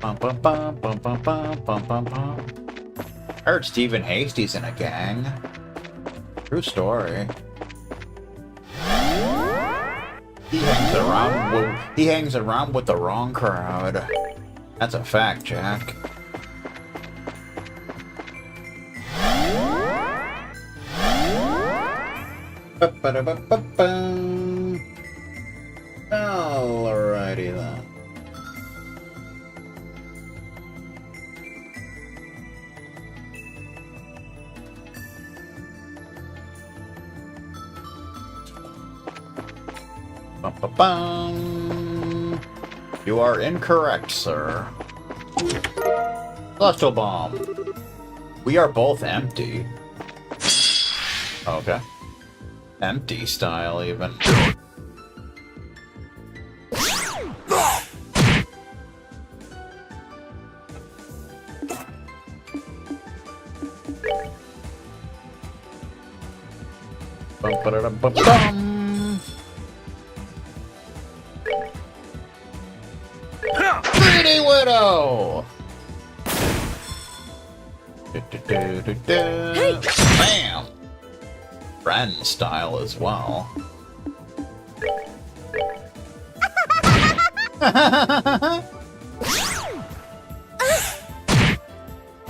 Bum, bum, bum, bum, bum, bum, bum, bum, bum. I heard Stephen Hasty's in a gang. True story. He hangs around with the wrong crowd. That's a fact, Jack. Alrighty then. Bum, bum, bum. You are incorrect, sir. Celestial bomb. We are both empty. Okay. Empty style, even. Bum, ba-da-dum, bum, bum. Pretty Widow! Hey. Bam! Ren style as well. I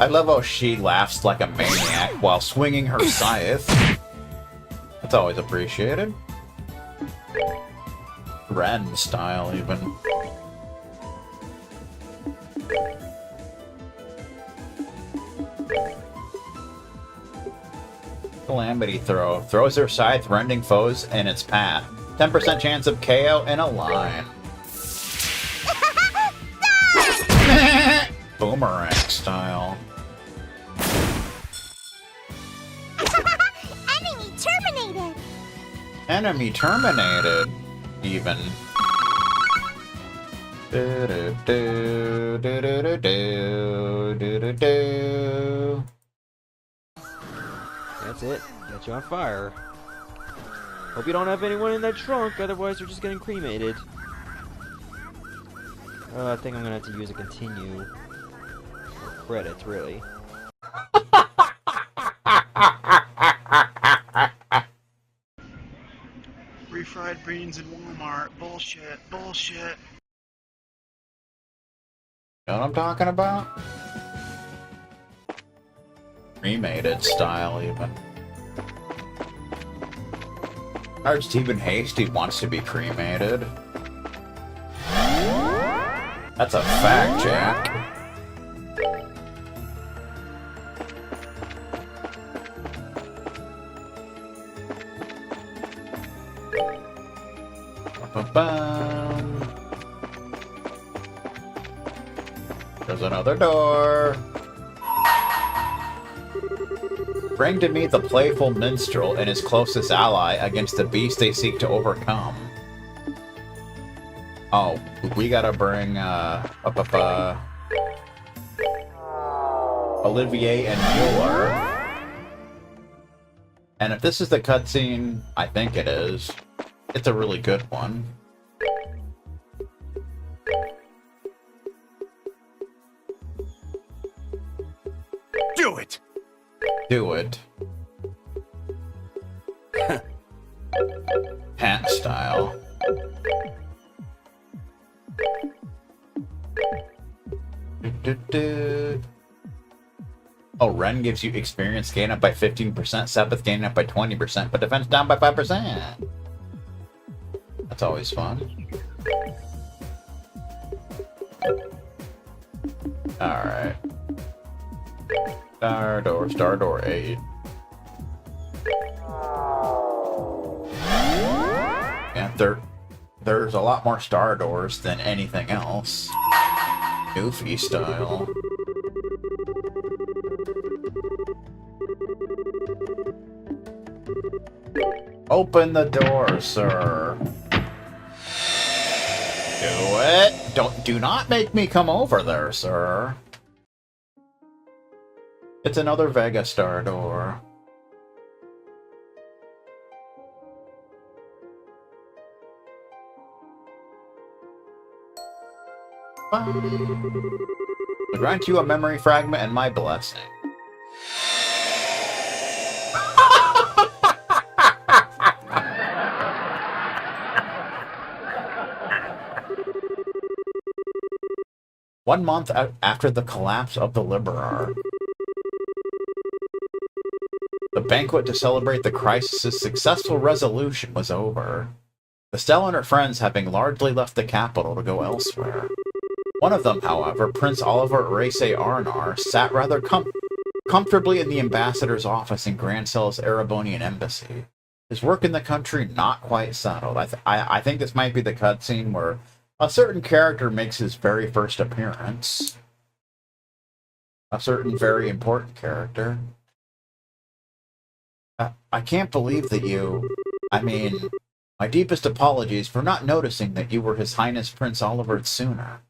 love how she laughs like a maniac while swinging her scythe. That's always appreciated. Ren style, even. Calamity throw. Throws her scythe, rending foes in its path. 10% chance of KO in a line. Boomerang style. Enemy terminated! Enemy terminated, even. That's it. Got you on fire. Hope you don't have anyone in that trunk, otherwise you're just getting cremated. I think I'm gonna have to use a continue. Or credits, really. Refried beans in Walmart. Bullshit. Bullshit. Know what I'm talking about? Cremated style, even. Our Stephen Hasty wants to be cremated. That's a fact, Jack. Ba-bum. There's another door. Bring to me the playful minstrel and his closest ally against the beast they seek to overcome. Oh, we gotta bring, Olivier and Mueller. And if this is the cutscene, I think it is. It's a really good one. Do it! Do it. Hat style. Oh, Ren gives you experience gain up by 15%, Sepith gain up by 20%, but defense down by 5%. That's always fun. Alright. Star door 8. Yeah, there's a lot more star doors than anything else. Goofy style. Open the door, sir. Do it. Do not make me come over there, sir. It's another Vega Star door. I grant you a memory fragment and my blessing. One month after the collapse of the Liberar, the banquet to celebrate the crisis' successful resolution was over. Estelle and her friends having largely left the capital to go elsewhere. One of them, however, Prince Oliver Race Arnar, sat rather comfortably in the ambassador's office in Grancel's Erebonian embassy. His work in the country not quite settled. I think this might be the cutscene where a certain character makes his very first appearance. A certain very important character. I can't believe that you... I mean, my deepest apologies for not noticing that you were His Highness Prince Oliver sooner.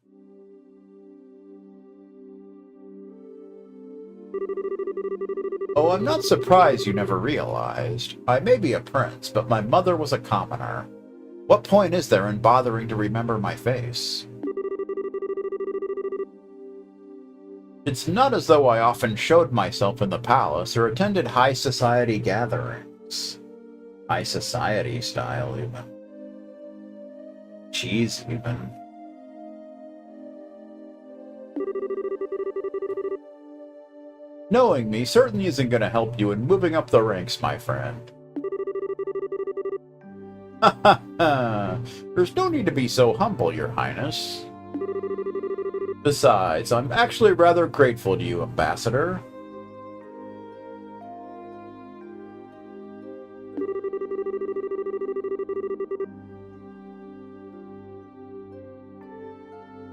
Oh, I'm not surprised you never realized. I may be a prince, but my mother was a commoner. What point is there in bothering to remember my face? It's not as though I often showed myself in the palace or attended high society gatherings. High society style, even. Cheese, even. Knowing me certainly isn't going to help you in moving up the ranks, my friend. Ha ha ha! There's no need to be so humble, Your Highness. Besides, I'm actually rather grateful to you, Ambassador.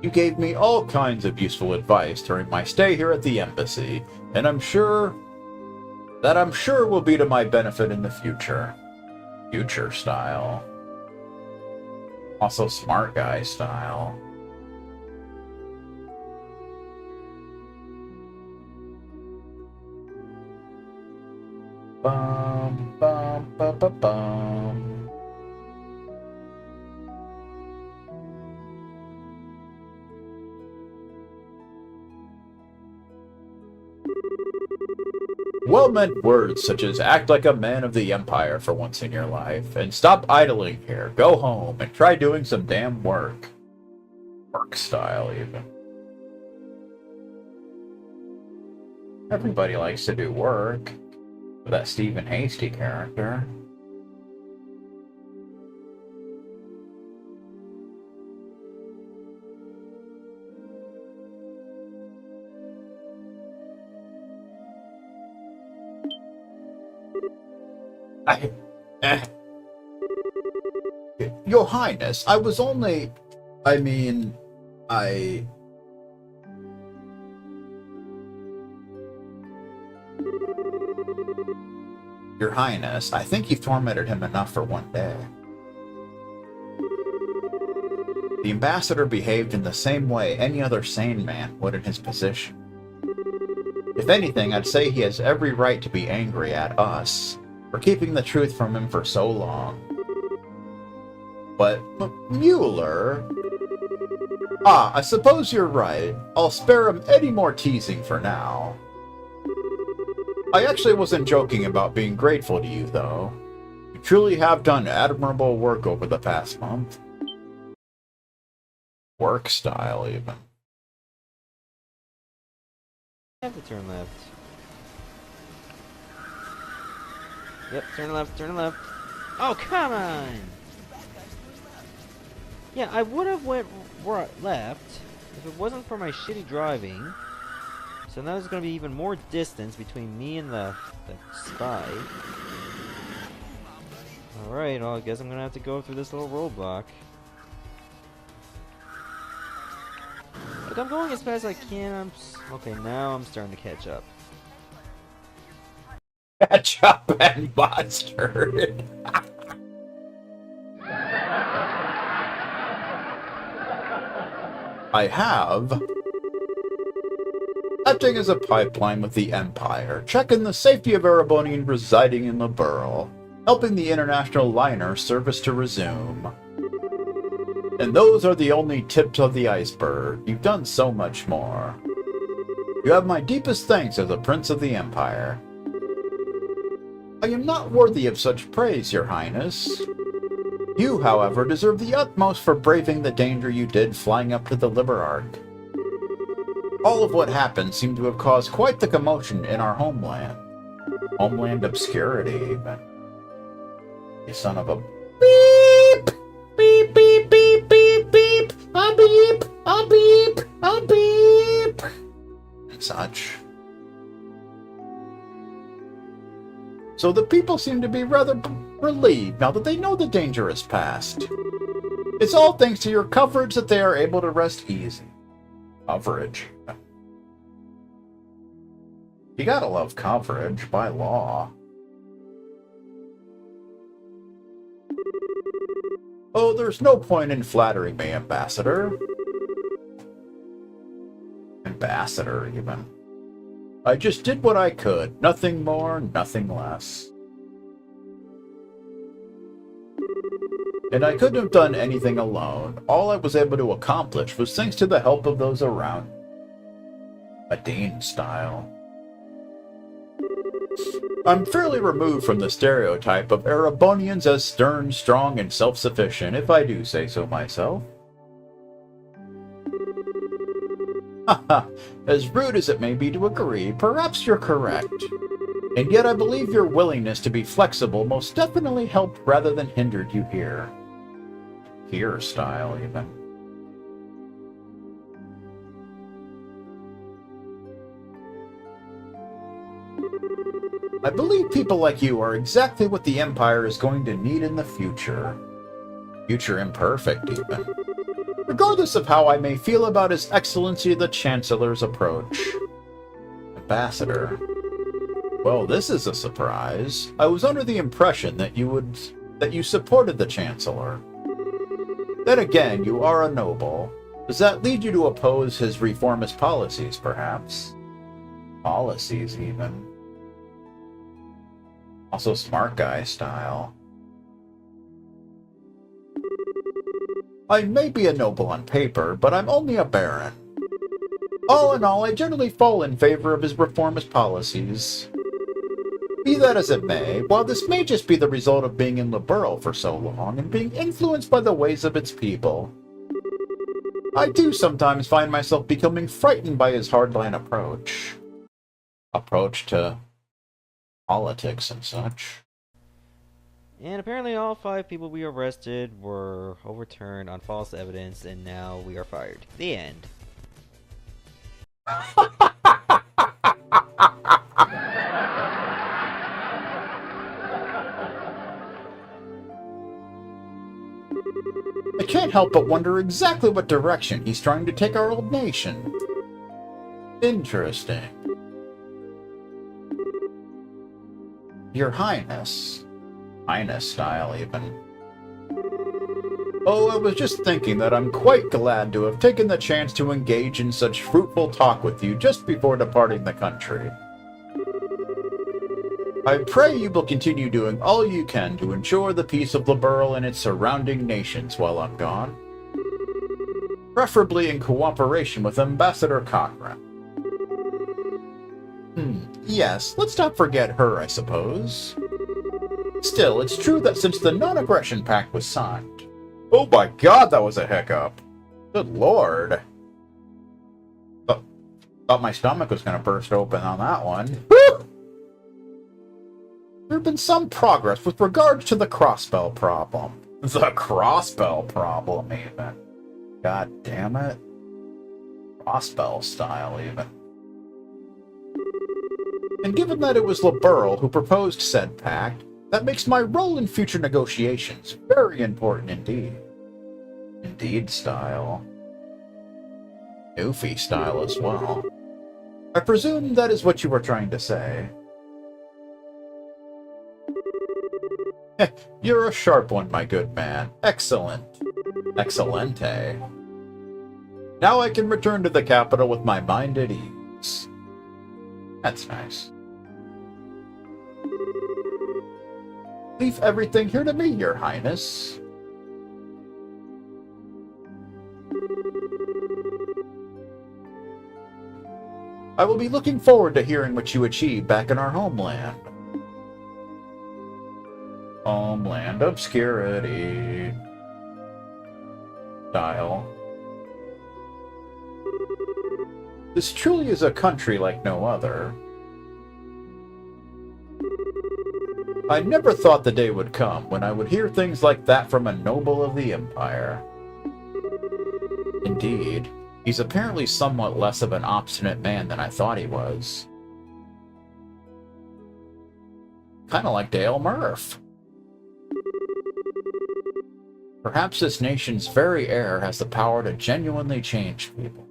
You gave me all kinds of useful advice during my stay here at the embassy, and I'm sure will be to my benefit in the future. Future style. Also smart guy style. Bum, bum, bum, bum, bum. Well-meant words such as act like a man of the Empire for once in your life, and stop idling here, go home, and try doing some damn work. Work style, even. Everybody likes to do work. With that Stephen Hasty character. Your Highness, I was only... Your Highness, I think you've tormented him enough for one day. The ambassador behaved in the same way any other sane man would in his position. If anything, I'd say he has every right to be angry at us for keeping the truth from him for so long. But, Mueller... Ah, I suppose you're right. I'll spare him any more teasing for now. I actually wasn't joking about being grateful to you, though. You truly have done admirable work over the past month. Work style, even. I have to turn left. Yep, turn left, turn left. Oh, come on! Yeah, I would have went left if it wasn't for my shitty driving. So now there's going to be even more distance between me and the spy. Alright, well, I guess I'm going to have to go through this little roadblock. Look, I'm going as fast as I can. Okay, now I'm starting to catch up. Catch up and mustard. I have... acting as a pipeline with the Empire, checking the safety of Erebonian residing in the Burl, helping the international liner service to resume. And those are the only tips of the iceberg. You've done so much more. You have my deepest thanks as a Prince of the Empire. I am not worthy of such praise, Your Highness. You, however, deserve the utmost for braving the danger you did flying up to the Liberarch. All of what happened seemed to have caused quite the commotion in our homeland. Homeland obscurity, even. You son of a beep! Beep, beep, beep, beep, beep! A beep! A beep! A beep! And such. So the people seem to be rather relieved now that they know the danger is past. It's all thanks to your coverage that they are able to rest easy. Coverage. You gotta love coverage, by law. Oh, there's no point in flattering me, Ambassador. Ambassador, even. I just did what I could. Nothing more, nothing less. And I couldn't have done anything alone. All I was able to accomplish was thanks to the help of those around. Adine style. I'm fairly removed from the stereotype of Erebonians as stern, strong, and self-sufficient, if I do say so myself. Haha, as rude as it may be to agree, perhaps you're correct. And yet I believe your willingness to be flexible most definitely helped rather than hindered you here. Here style, even. I believe people like you are exactly what the Empire is going to need in the future. Future imperfect, even. Regardless of how I may feel about His Excellency the Chancellor's approach. Ambassador. Well, this is a surprise. I was under the impression that you supported the Chancellor. Then again, you are a noble. Does that lead you to oppose his reformist policies, perhaps? Policies, even. Also smart guy style. I may be a noble on paper, but I'm only a baron. All in all, I generally fall in favor of his reformist policies. Be that as it may, while this may just be the result of being in Liberl for so long and being influenced by the ways of its people, I do sometimes find myself becoming frightened by his hardline approach. Approach to politics and such. And apparently all 5 people we arrested were overturned on false evidence, and now we are fired. The end. I can't help but wonder exactly what direction he's trying to take our old nation. Interesting. Your Highness. Highness style, even. Oh, I was just thinking that I'm quite glad to have taken the chance to engage in such fruitful talk with you just before departing the country. I pray you will continue doing all you can to ensure the peace of Liberl and its surrounding nations while I'm gone. Preferably in cooperation with Ambassador Cochrane. Yes, let's not forget her, I suppose. Still, it's true that since the non-aggression pact was signed... Oh my god, that was a hiccup! Good lord. Thought my stomach was going to burst open on that one. Woo! There have been some progress with regards to the crossbell problem. The crossbell problem, even. God damn it. Crossbell style, even. And given that it was Liberl who proposed said pact, that makes my role in future negotiations very important indeed. Indeed style. Goofy style as well. I presume that is what you were trying to say. You're a sharp one, my good man. Excellent. Excellente. Now I can return to the capital with my mind at ease. That's nice. Leave everything here to me, Your Highness. I will be looking forward to hearing what you achieve back in our homeland. Homeland obscurity. Style. This truly is a country like no other. I never thought the day would come when I would hear things like that from a noble of the Empire. Indeed, he's apparently somewhat less of an obstinate man than I thought he was. Kinda like Dale Murph. Perhaps this nation's very air has the power to genuinely change people.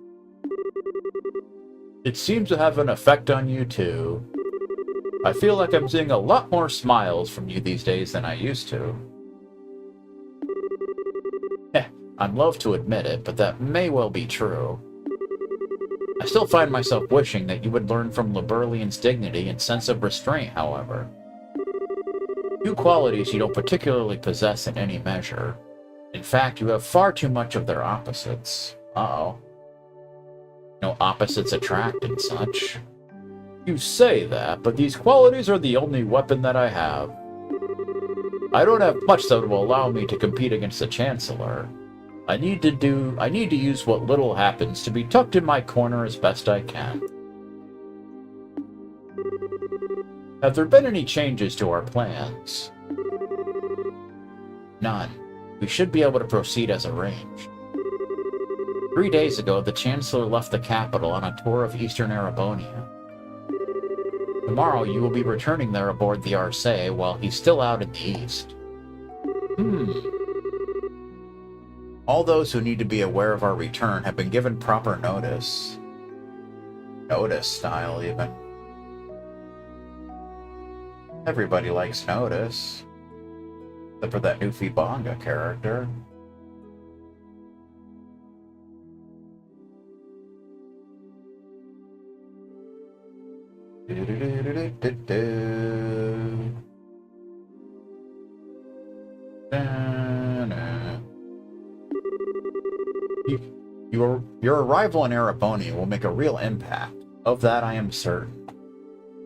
It seems to have an effect on you too. I feel like I'm seeing a lot more smiles from you these days than I used to. I'm loath to admit it, but that may well be true. I still find myself wishing that you would learn from Liberlian's dignity and sense of restraint, however. Two qualities you don't particularly possess in any measure. In fact, you have far too much of their opposites. Uh-oh. No, opposites attract and such. You say that, but these qualities are the only weapon that I have. I don't have much that will allow me to compete against the Chancellor. I need to use what little happens to be tucked in my corner as best I can. Have there been any changes to our plans? None. We should be able to proceed as arranged. 3 days ago, the Chancellor left the capital on a tour of Eastern Arabonia. Tomorrow, you will be returning there aboard the Arce while he's still out in the east. All those who need to be aware of our return have been given proper notice. Notice style, even. Everybody likes notice. Except for that new Fibanga character. Your arrival in Arabonia will make a real impact. Of that I am certain.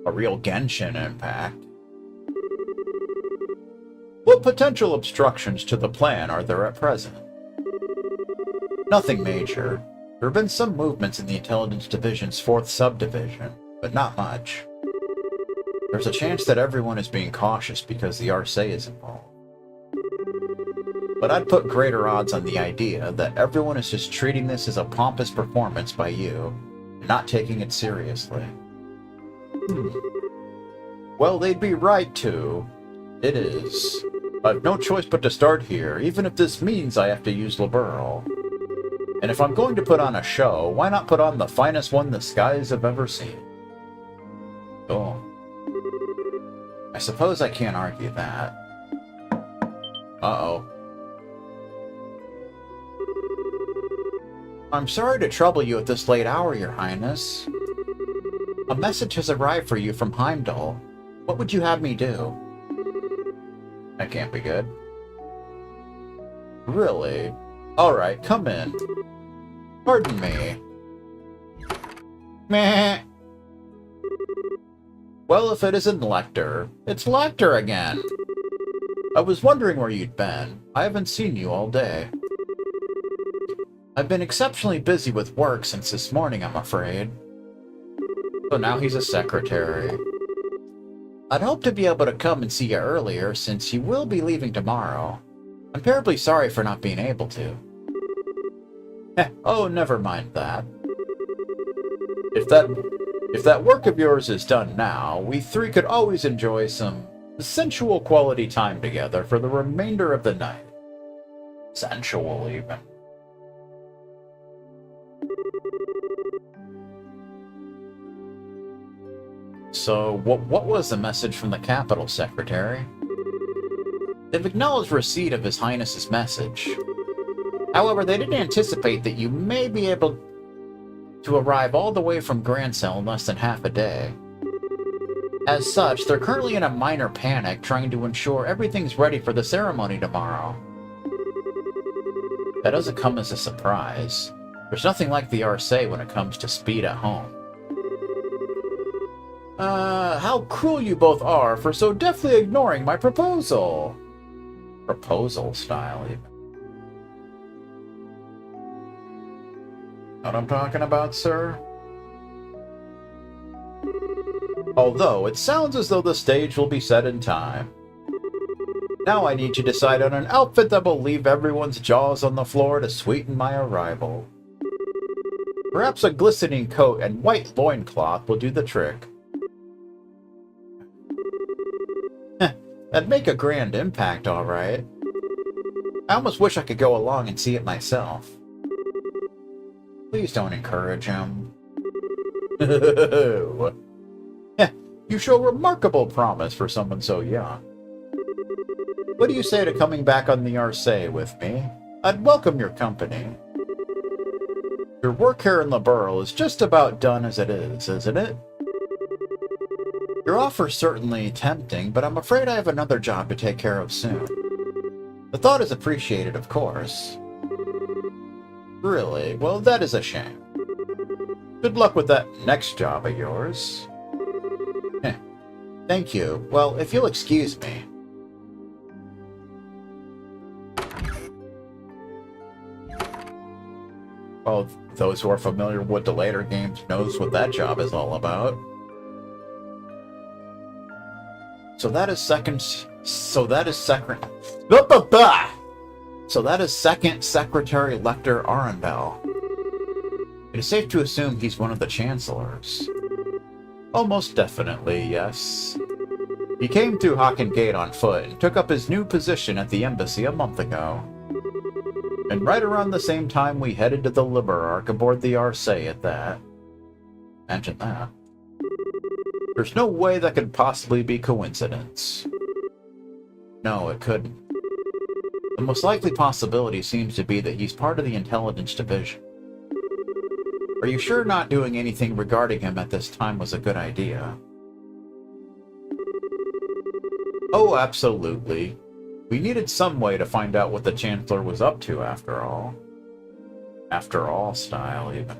A real Genshin impact. What potential obstructions to the plan are there at present? Nothing major. There have been some movements in the Intelligence Division's 4th subdivision, but not much. There's a chance that everyone is being cautious because the Arce is involved. But I'd put greater odds on the idea that everyone is just treating this as a pompous performance by you, and not taking it seriously. Well, they'd be right to. It is. I've no choice but to start here, even if this means I have to use Liberl. And if I'm going to put on a show, why not put on the finest one the skies have ever seen? Cool. I suppose I can't argue that. Uh-oh. I'm sorry to trouble you at this late hour, Your Highness. A message has arrived for you from Heimdall. What would you have me do? That can't be good. Really? Alright, come in. Pardon me. Meh. Well, if it isn't Lecter, it's Lecter again. I was wondering where you'd been. I haven't seen you all day. I've been exceptionally busy with work since this morning, I'm afraid. So now he's a secretary. I'd hoped to be able to come and see you earlier, since you will be leaving tomorrow. I'm terribly sorry for not being able to. Oh, never mind that. If that work of yours is done now, we three could always enjoy some sensual quality time together for the remainder of the night. Sensual, even. So, what was the message from the Capital Secretary? They've acknowledged receipt of His Highness's message. However, they didn't anticipate that you may be able to arrive all the way from Grancel in less than half a day. As such, they're currently in a minor panic, trying to ensure everything's ready for the ceremony tomorrow. That doesn't come as a surprise. There's nothing like the Arcee when it comes to speed at home. How cruel you both are for so deftly ignoring my proposal. Proposal style, even. Know what I'm talking about, sir? Although, it sounds as though the stage will be set in time. Now I need to decide on an outfit that will leave everyone's jaws on the floor to sweeten my arrival. Perhaps a glistening coat and white loincloth will do the trick. That'd make a grand impact, alright. I almost wish I could go along and see it myself. Please don't encourage him. You show remarkable promise for someone so young. What do you say to coming back on the Arcee with me? I'd welcome your company. Your work here in the Burl is just about done as it is, isn't it? Your offer's certainly tempting, but I'm afraid I have another job to take care of soon. The thought is appreciated, of course. Really? Well, that is a shame. Good luck with that next job of yours. Thank you. Well, if you'll excuse me. Well, those who are familiar with the later games knows what that job is all about. So that is second Secretary Lecter Arendelle. It is safe to assume he's one of the chancellors. Almost definitely, yes. He came through Haken Gate on foot and took up his new position at the embassy a month ago. And right around the same time we headed to the Liberarch aboard the Arcee at that. Imagine that. There's no way that could possibly be coincidence. No, it couldn't. The most likely possibility seems to be that he's part of the intelligence division. Are you sure not doing anything regarding him at this time was a good idea? Oh, absolutely. We needed some way to find out what the Chancellor was up to, after all. After all style, even.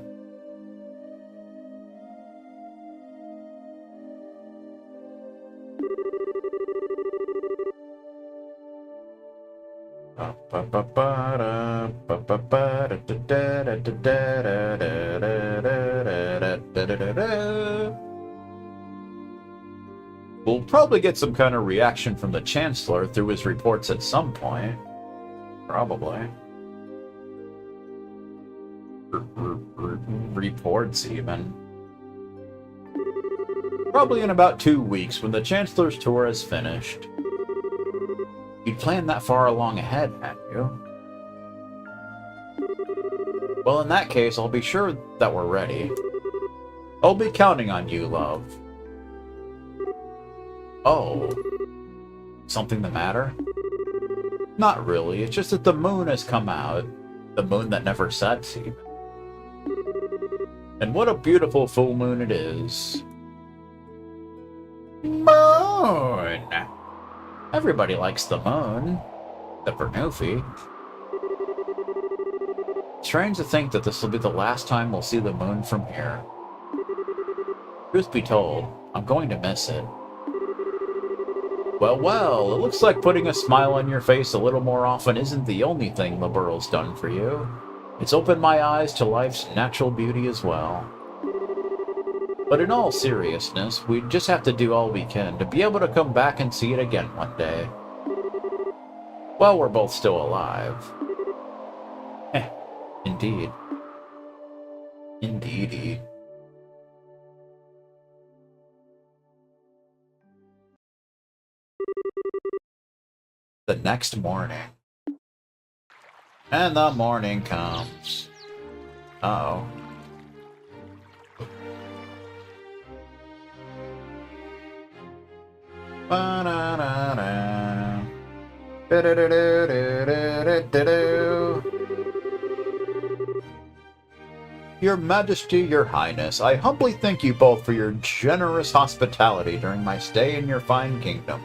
We'll probably get some kind of reaction from the Chancellor through his reports at some point. Probably. Reports, even. Probably in about 2 weeks, when the Chancellor's tour is finished. You'd planned that far along ahead, hadn't you? Well, in that case, I'll be sure that we're ready. I'll be counting on you, love. Oh. Something the matter? Not really, it's just that the moon has come out. The moon that never sets, even. And what a beautiful full moon it is. Moon! Everybody likes the moon. Except for Newfie. Strange to think that this will be the last time we'll see the moon from here. Truth be told, I'm going to miss it. Well, well, it looks like putting a smile on your face a little more often isn't the only thing the Burl's done for you. It's opened my eyes to life's natural beauty as well. But in all seriousness, we just have to do all we can to be able to come back and see it again one day. While we're both still alive. Indeed. Indeedy. The next morning. And the morning comes. Uh-oh. Ba-da-da-da. Da-da-da-da-da-da-da-da. Your Majesty, Your Highness, I humbly thank you both for your generous hospitality during my stay in your fine kingdom.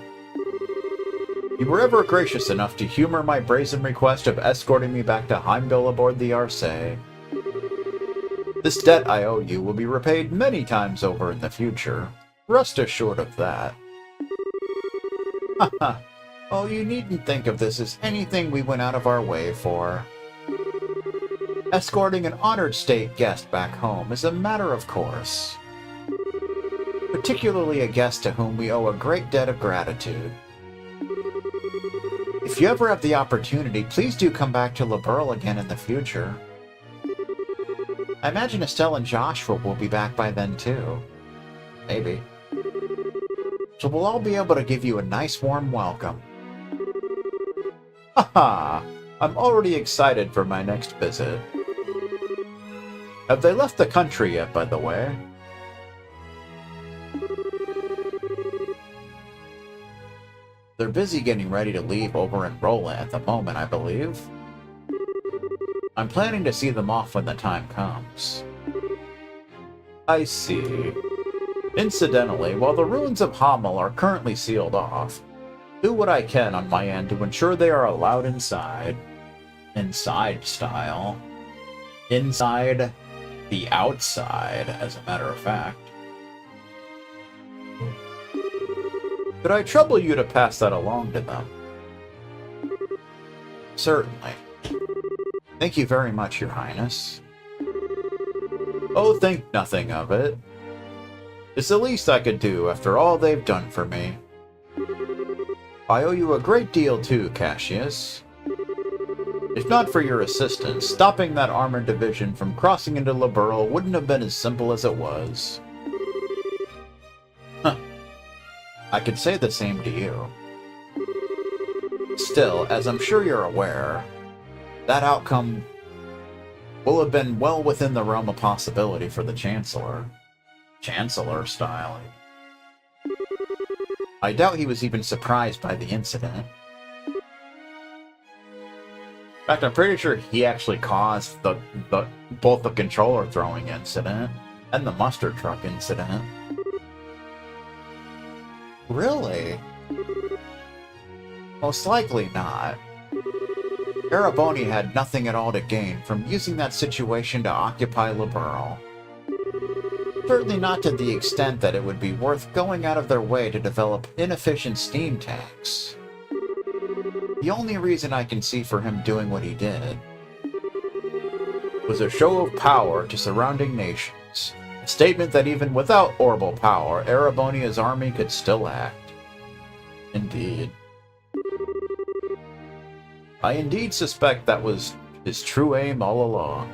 You were ever gracious enough to humor my brazen request of escorting me back to Heimdall aboard the Arcee. This debt I owe you will be repaid many times over in the future. Rest assured of that. Haha. Oh, you needn't think of this as anything we went out of our way for. Escorting an honored state guest back home is a matter of course. Particularly a guest to whom we owe a great debt of gratitude. If you ever have the opportunity, please do come back to Liberl again in the future. I imagine Estelle and Joshua will be back by then too. Maybe. So we'll all be able to give you a nice warm welcome. Haha! I'm already excited for my next visit. Have they left the country yet, by the way? They're busy getting ready to leave over in Rolla at the moment, I believe. I'm planning to see them off when the time comes. I see. Incidentally, while the ruins of Hamel are currently sealed off, do what I can on my end to ensure they are allowed inside. Inside style. Inside the outside, as a matter of fact. Could I trouble you to pass that along to them? Certainly. Thank you very much, Your Highness. Oh, think nothing of it. It's the least I could do after all they've done for me. I owe you a great deal too, Cassius. If not for your assistance, stopping that armored division from crossing into Liberl wouldn't have been as simple as it was. Huh. I could say the same to you. Still, as I'm sure you're aware, that outcome will have been well within the realm of possibility for the Chancellor. Chancellor style. I doubt he was even surprised by the incident. In fact, I'm pretty sure he actually caused both the controller throwing incident and the mustard truck incident. Really? Most likely not. Ereboni had nothing at all to gain from using that situation to occupy Liberl. Certainly not to the extent that it would be worth going out of their way to develop inefficient steam tanks. The only reason I can see for him doing what he did was a show of power to surrounding nations, a statement that even without orbital power, Erebonia's army could still act. Indeed. I indeed suspect that was his true aim all along.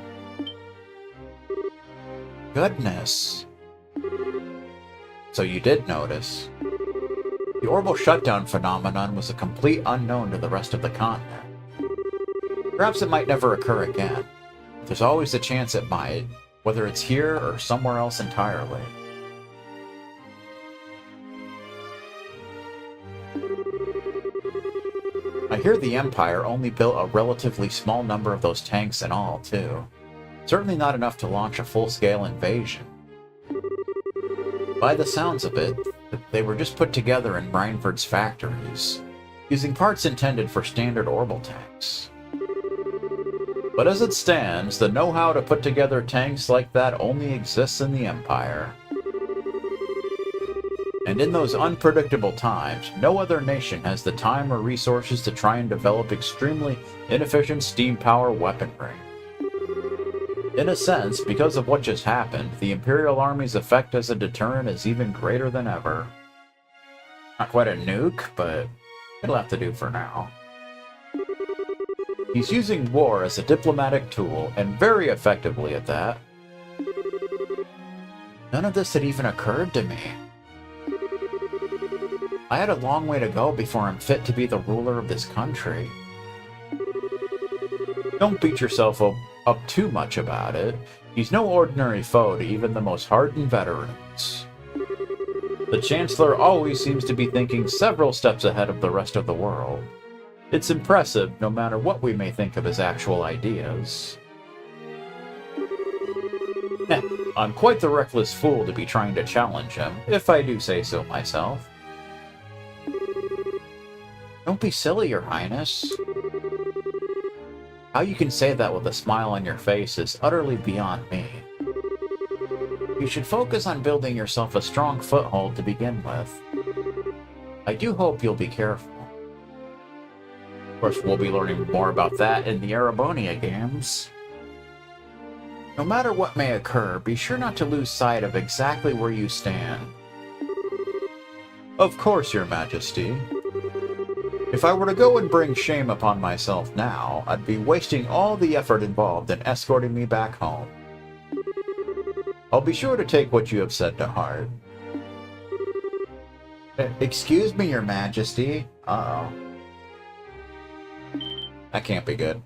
Goodness. So you did notice. The orbital shutdown phenomenon was a complete unknown to the rest of the continent. Perhaps it might never occur again. There's always a chance it might, whether it's here or somewhere else entirely. I hear the Empire only built a relatively small number of those tanks in all, too. Certainly not enough to launch a full-scale invasion. By the sounds of it, they were just put together in Reinford's factories, using parts intended for standard orbital tanks. But as it stands, the know-how to put together tanks like that only exists in the Empire. And in those unpredictable times, no other nation has the time or resources to try and develop extremely inefficient steam power weaponry. In a sense, because of what just happened, the Imperial Army's effect as a deterrent is even greater than ever. Not quite a nuke, but it'll have to do for now. He's using war as a diplomatic tool, and very effectively at that. None of this had even occurred to me. I had a long way to go before I'm fit to be the ruler of this country. Don't beat yourself up too much about it. He's no ordinary foe to even the most hardened veterans. The Chancellor always seems to be thinking several steps ahead of the rest of the world. It's impressive, no matter what we may think of his actual ideas. I'm quite the reckless fool to be trying to challenge him, if I do say so myself. Don't be silly, Your Highness. How you can say that with a smile on your face is utterly beyond me. You should focus on building yourself a strong foothold to begin with. I do hope you'll be careful. Of course, we'll be learning more about that in the Erebonia games. No matter what may occur, be sure not to lose sight of exactly where you stand. Of course, Your Majesty. If I were to go and bring shame upon myself now, I'd be wasting all the effort involved in escorting me back home. I'll be sure to take what you have said to heart. Excuse me, Your Majesty. Uh-oh. That can't be good.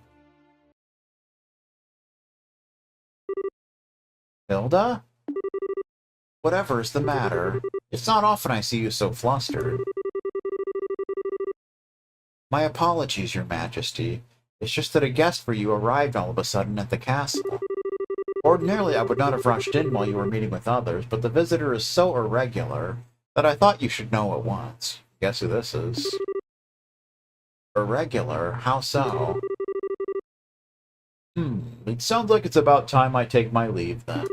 Hilda? Whatever's the matter? It's not often I see you so flustered. My apologies, Your Majesty. It's just that a guest for you arrived all of a sudden at the castle. Ordinarily, I would not have rushed in while you were meeting with others, but the visitor is so irregular that I thought you should know at once. Guess who this is? Irregular? How so? It sounds like it's about time I take my leave, then.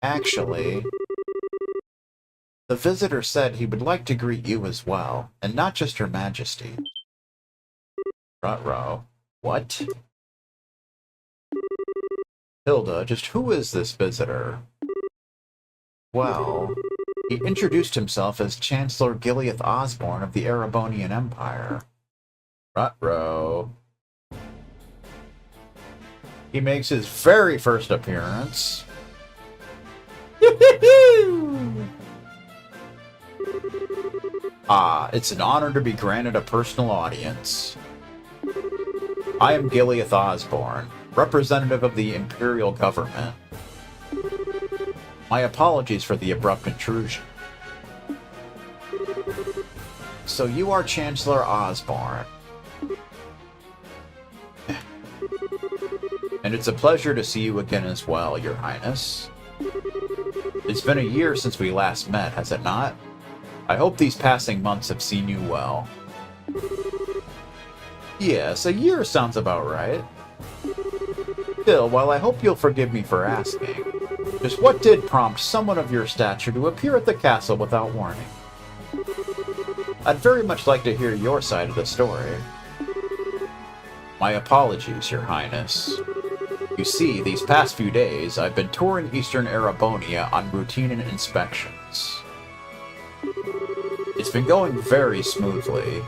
Actually, the visitor said he would like to greet you as well, and not just Her Majesty. Ruh-roh. What? Hilda, just who is this visitor? Well, he introduced himself as Chancellor Gileath Osborne of the Erebonian Empire. Ruh-roh. He makes his very first appearance. It's an honor to be granted a personal audience. I am Gileath Osborne, representative of the Imperial Government. My apologies for the abrupt intrusion. So you are Chancellor Osborne. And it's a pleasure to see you again as well, Your Highness. It's been a year since we last met, has it not? I hope these passing months have seen you well. Yes, a year sounds about right. Still, while I hope you'll forgive me for asking, just what did prompt someone of your stature to appear at the castle without warning? I'd very much like to hear your side of the story. My apologies, Your Highness. You see, these past few days, I've been touring Eastern Erebonia on routine inspections. It's been going very smoothly,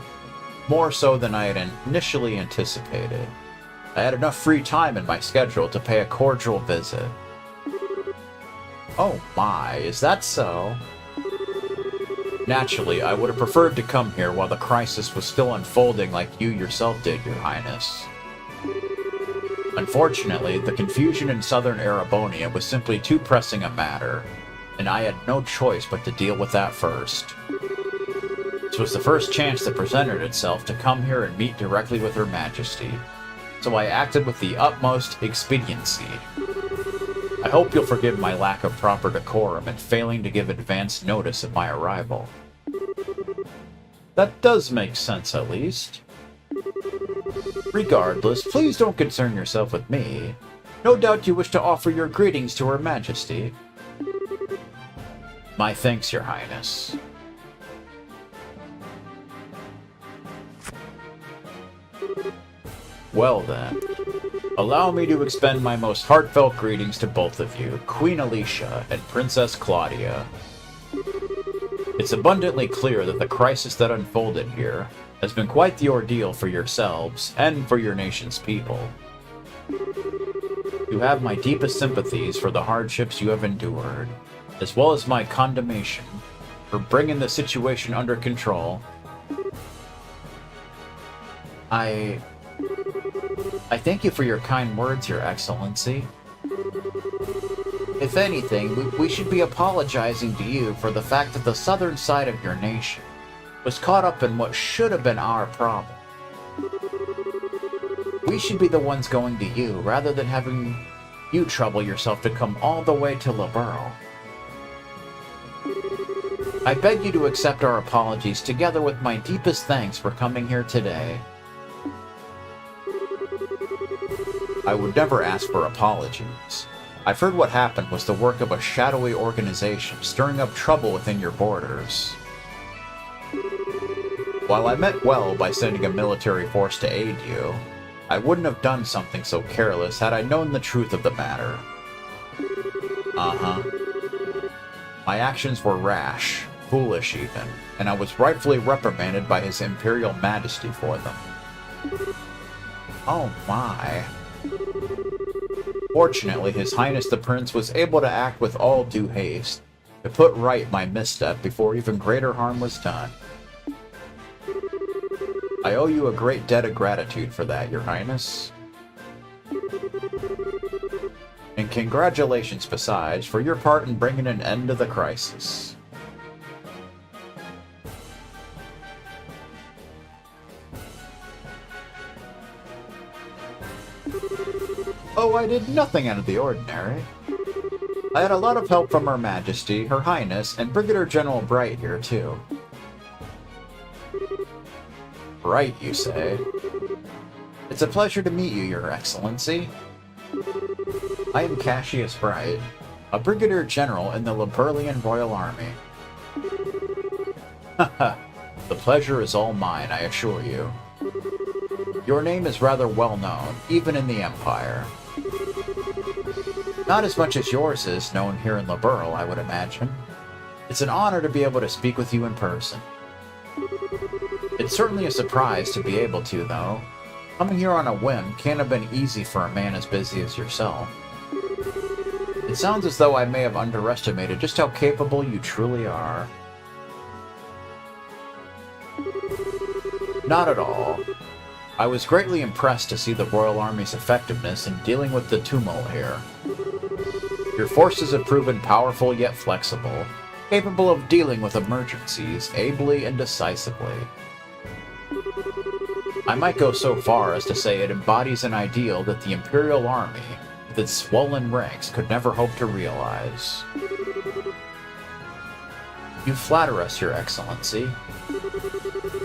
more so than I had initially anticipated. I had enough free time in my schedule to pay a cordial visit. Oh my, is that so? Naturally, I would have preferred to come here while the crisis was still unfolding like you yourself did, Your Highness. Unfortunately, the confusion in southern Erebonia was simply too pressing a matter, and I had no choice but to deal with that first. This was the first chance that presented itself to come here and meet directly with Her Majesty, so I acted with the utmost expediency. I hope you'll forgive my lack of proper decorum in failing to give advance notice of my arrival. That does make sense, at least. Regardless, please don't concern yourself with me. No doubt you wish to offer your greetings to Her Majesty. My thanks, Your Highness. Well then, allow me to extend my most heartfelt greetings to both of you, Queen Alicia and Princess Claudia. It's abundantly clear that the crisis that unfolded here has been quite the ordeal for yourselves and for your nation's people. You have my deepest sympathies for the hardships you have endured, as well as my condemnation for bringing the situation under control. I thank you for your kind words, Your Excellency. If anything, we should be apologizing to you for the fact that the southern side of your nation was caught up in what should have been our problem. We should be the ones going to you, rather than having you trouble yourself to come all the way to Liberl. I beg you to accept our apologies together with my deepest thanks for coming here today. I would never ask for apologies. I've heard what happened was the work of a shadowy organization stirring up trouble within your borders. While I meant well by sending a military force to aid you, I wouldn't have done something so careless had I known the truth of the matter. Uh-huh. My actions were rash, foolish even, and I was rightfully reprimanded by His Imperial Majesty for them. Oh my. Fortunately, His Highness the Prince was able to act with all due haste, to put right my misstep before even greater harm was done. I owe you a great debt of gratitude for that, Your Highness. And congratulations, besides, for your part in bringing an end to the crisis. Oh, I did nothing out of the ordinary. I had a lot of help from Her Majesty, Her Highness, and Brigadier General Bright here, too. Bright, you say? It's a pleasure to meet you, Your Excellency. I am Cassius Bright, a Brigadier General in the Liberlian Royal Army. Haha, the pleasure is all mine, I assure you. Your name is rather well known, even in the Empire. Not as much as yours is known here in Liberl, I would imagine. It's an honor to be able to speak with you in person. It's certainly a surprise to be able to, though. Coming here on a whim can't have been easy for a man as busy as yourself. It sounds as though I may have underestimated just how capable you truly are. Not at all. I was greatly impressed to see the Royal Army's effectiveness in dealing with the tumult here. Your forces have proven powerful yet flexible, capable of dealing with emergencies ably and decisively. I might go so far as to say it embodies an ideal that the Imperial Army, with its swollen ranks, could never hope to realize. You flatter us, Your Excellency.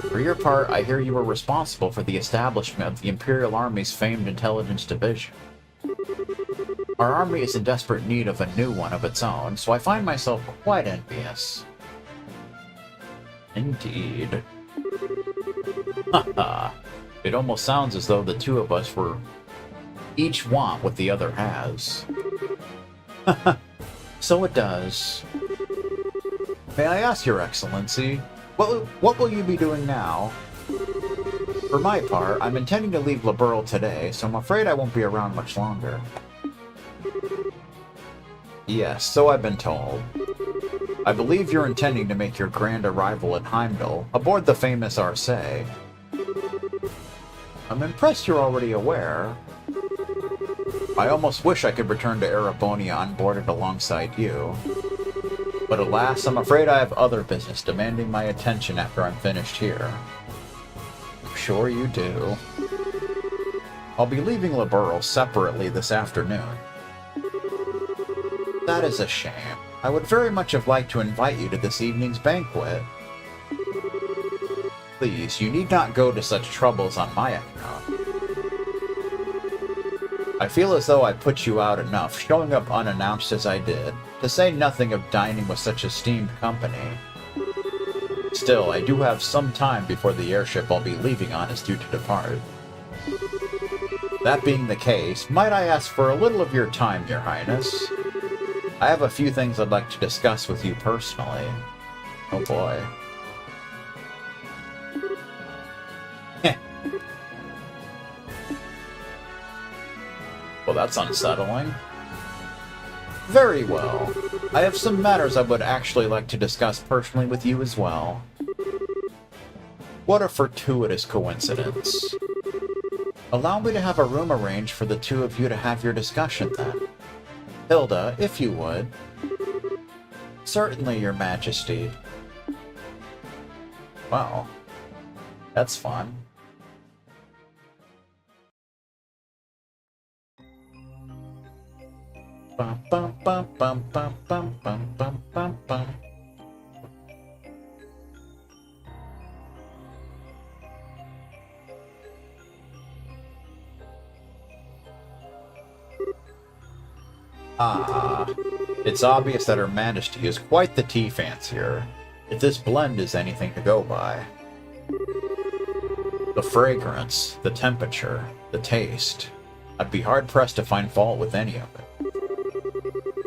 For your part, I hear you were responsible for the establishment of the Imperial Army's famed intelligence division. Our army is in desperate need of a new one of its own, so I find myself quite envious. Indeed. Haha. It almost sounds as though the two of us were each want what the other has. So it does. May I ask, Your Excellency, what will you be doing now? For my part, I'm intending to leave Liberl today, so I'm afraid I won't be around much longer. Yes, so I've been told. I believe you're intending to make your grand arrival at Heimdall, aboard the famous Arcee. I'm impressed you're already aware. I almost wish I could return to Erebonia unboarded alongside you. But alas, I'm afraid I have other business demanding my attention after I'm finished here. I'm sure you do. I'll be leaving Liberl separately this afternoon. That is a shame. I would very much have liked to invite you to this evening's banquet. Please, you need not go to such troubles on my account. I feel as though I put you out enough, showing up unannounced as I did, to say nothing of dining with such esteemed company. Still, I do have some time before the airship I'll be leaving on is due to depart. That being the case, might I ask for a little of your time, Your Highness? I have a few things I'd like to discuss with you personally. Oh boy. Well, that's unsettling. Very well. I have some matters I would actually like to discuss personally with you as well. What a fortuitous coincidence. Allow me to have a room arranged for the two of you to have your discussion then. Hilda, if you would. Certainly, Your Majesty. Wow. That's fun. Bum, bum, bum, bum, bum, bum, bum, bum, bum, bum. Ah, it's obvious that Her Majesty is quite the tea fancier, if this blend is anything to go by. The fragrance, the temperature, the taste. I'd be hard-pressed to find fault with any of it.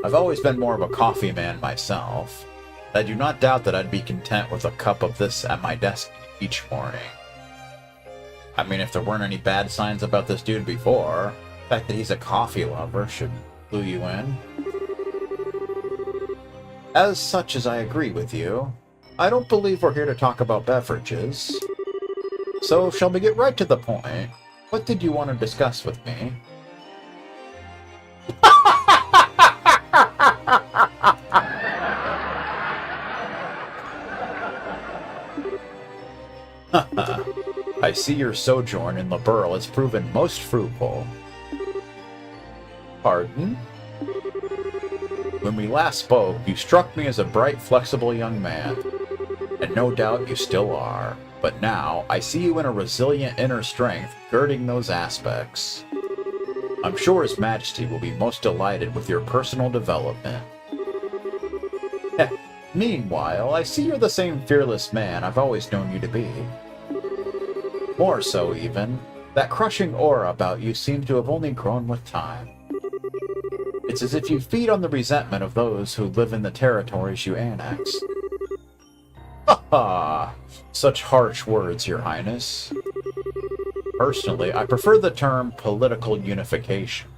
I've always been more of a coffee man myself. I do not doubt that I'd be content with a cup of this at my desk each morning. I mean, if there weren't any bad signs about this dude before, the fact that he's a coffee lover should clue you in. As such as I agree with you, I don't believe we're here to talk about beverages. So, shall we get right to the point? What did you want to discuss with me? I see your sojourn in Liberl has proven most fruitful. Pardon? When we last spoke, you struck me as a bright, flexible young man, and no doubt you still are. But now, I see you in a resilient inner strength girding those aspects. I'm sure His Majesty will be most delighted with your personal development. Meanwhile, I see you're the same fearless man I've always known you to be. More so, even, that crushing aura about you seems to have only grown with time. It's as if you feed on the resentment of those who live in the territories you annex. Ha ha! Such harsh words, Your Highness. Personally, I prefer the term political unification.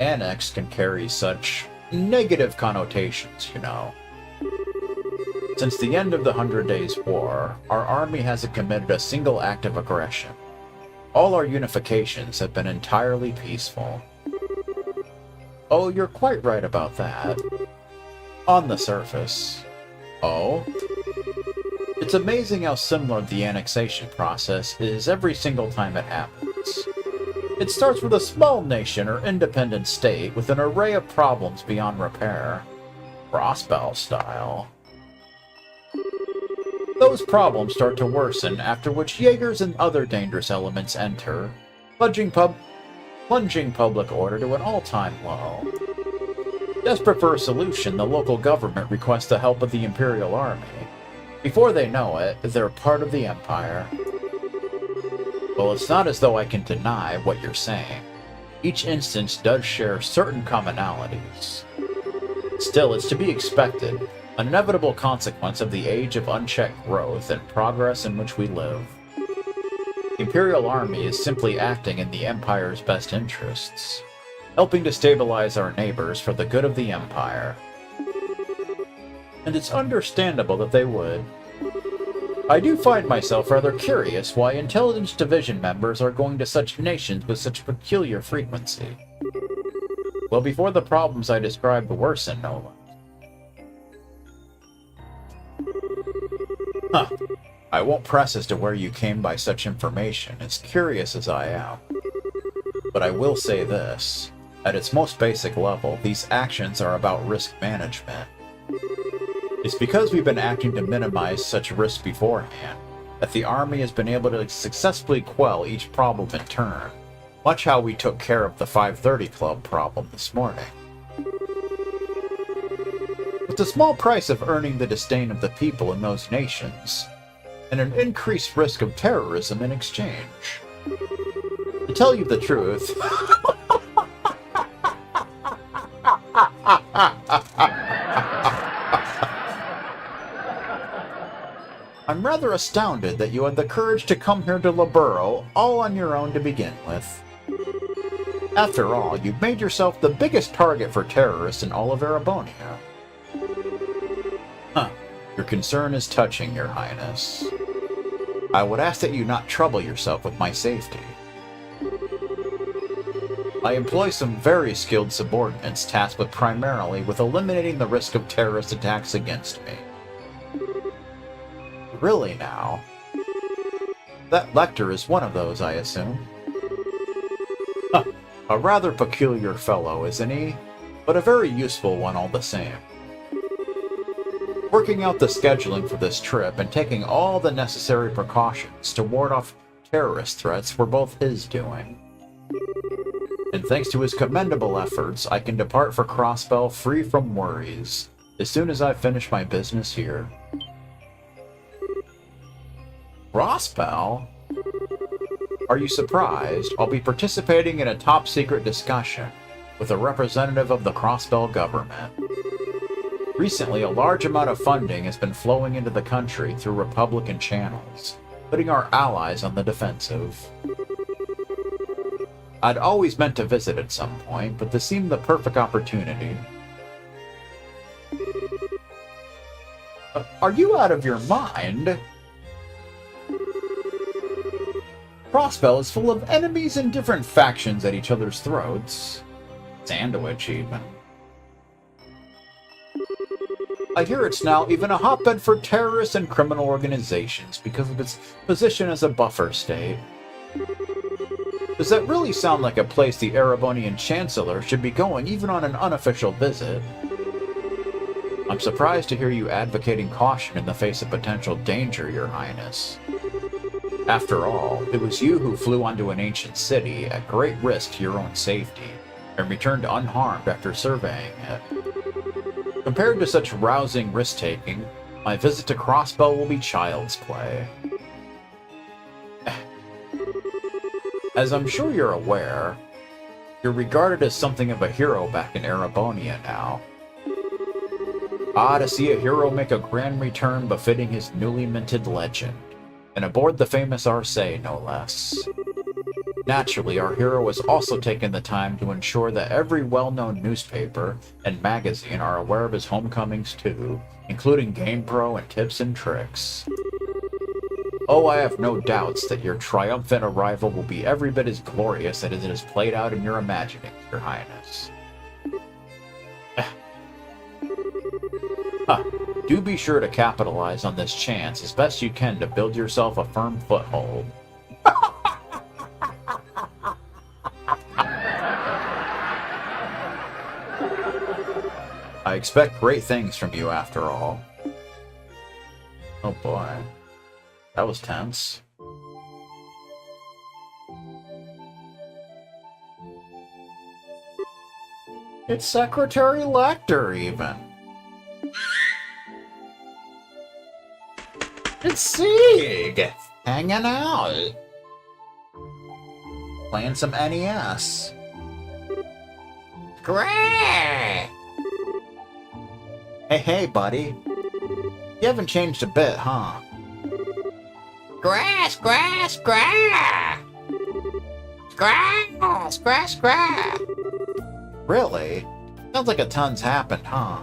Annex can carry such negative connotations, you know. Since the end of the 100 Days' War, our army hasn't committed a single act of aggression. All our unifications have been entirely peaceful. Oh, you're quite right about that. On the surface. Oh? It's amazing how similar the annexation process is every single time it happens. It starts with a small nation or independent state with an array of problems beyond repair. Frostbell style. Those problems start to worsen, after which Jaegers and other dangerous elements enter, plunging public order to an all-time low. Desperate for a solution, the local government requests the help of the Imperial Army. Before they know it, they're part of the Empire. Well, it's not as though I can deny what you're saying. Each instance does share certain commonalities. Still, it's to be expected, an inevitable consequence of the age of unchecked growth and progress in which we live. The Imperial Army is simply acting in the Empire's best interests, helping to stabilize our neighbors for the good of the Empire. And it's understandable that they would. I do find myself rather curious why Intelligence Division members are going to such nations with such peculiar frequency. Well, before the problems I described worsen, no less. Huh. I won't press as to where you came by such information, as curious as I am. But I will say this. At its most basic level, these actions are about risk management. It's because we've been acting to minimize such risk beforehand that the Army has been able to successfully quell each problem in turn, much how we took care of the 530 Club problem this morning. With the small price of earning the disdain of the people in those nations, and an increased risk of terrorism in exchange. To tell you the truth, I'm rather astounded that you had the courage to come here to Liberl all on your own to begin with. After all, you've made yourself the biggest target for terrorists in all of Erebonia. Huh. Your concern is touching, Your Highness. I would ask that you not trouble yourself with my safety. I employ some very skilled subordinates tasked primarily with eliminating the risk of terrorist attacks against me. Really now? That Lecter is one of those, I assume. Huh. A rather peculiar fellow, isn't he? But a very useful one all the same. Working out the scheduling for this trip and taking all the necessary precautions to ward off terrorist threats were both his doing. And thanks to his commendable efforts, I can depart for Crossbell free from worries, as soon as I finish my business here. Crossbell? Are you surprised? I'll be participating in a top-secret discussion with a representative of the Crossbell government. Recently, a large amount of funding has been flowing into the country through Republican channels, putting our allies on the defensive. I'd always meant to visit at some point, but this seemed the perfect opportunity. Are you out of your mind? Crossbell is full of enemies and different factions at each other's throats. Sandwich, even. I hear it's now even a hotbed for terrorists and criminal organizations because of its position as a buffer state. Does that really sound like a place the Erebonian Chancellor should be going even on an unofficial visit? I'm surprised to hear you advocating caution in the face of potential danger, Your Highness. After all, it was you who flew onto an ancient city at great risk to your own safety, and returned unharmed after surveying it. Compared to such rousing risk-taking, my visit to Crossbell will be child's play. As I'm sure you're aware, you're regarded as something of a hero back in Erebonia now. To see a hero make a grand return befitting his newly minted legend, and aboard the famous Arcee, no less. Naturally, our hero has also taken the time to ensure that every well-known newspaper and magazine are aware of his homecomings too, including GamePro and Tips and Tricks. Oh, I have no doubts that your triumphant arrival will be every bit as glorious as it is played out in your imagining, Your Highness. Do be sure to capitalize on this chance as best you can to build yourself a firm foothold. I expect great things from you after all. Oh boy. That was tense. It's Secretary Lecter, even. It's Xseed! Hanging out. Playing some NES. Great! Hey, buddy. You haven't changed a bit, huh? Grass! Grass! Really? Sounds like a ton's happened, huh?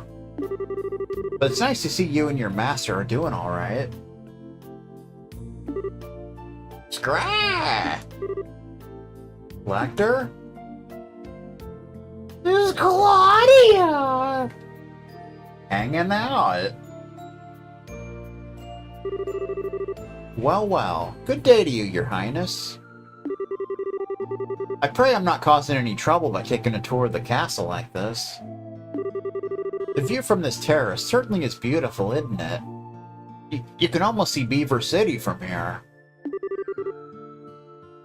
But it's nice to see you and your master are doing alright. Scrat! Lecter? This is Claudia! Hanging out. Well, good day to you, Your Highness. I pray I'm not causing any trouble by taking a tour of the castle like this. The view from this terrace certainly is beautiful, isn't it? You can almost see Beaver City from here.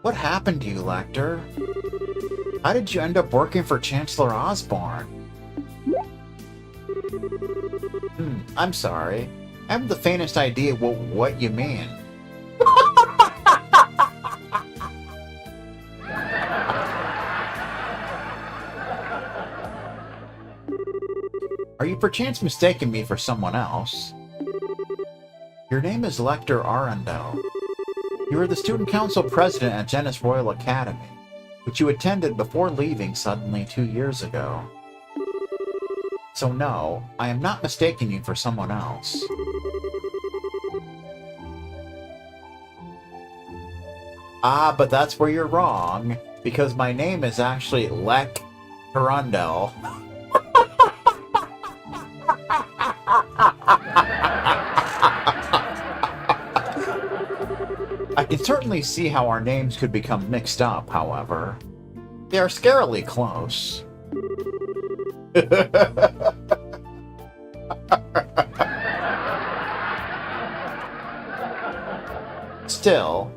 What happened to you, Lecter? How did you end up working for Chancellor Osborne? I'm sorry. I haven't the faintest idea what you mean. Are you perchance mistaking me for someone else? Your name is Lecter Arundel. You were the student council president at Genis Royal Academy, which you attended before leaving suddenly 2 years ago. So no, I am not mistaking you for someone else. But that's where you're wrong, because my name is actually Lek Arundel. I can certainly see how our names could become mixed up, however. They are scarily close. Still,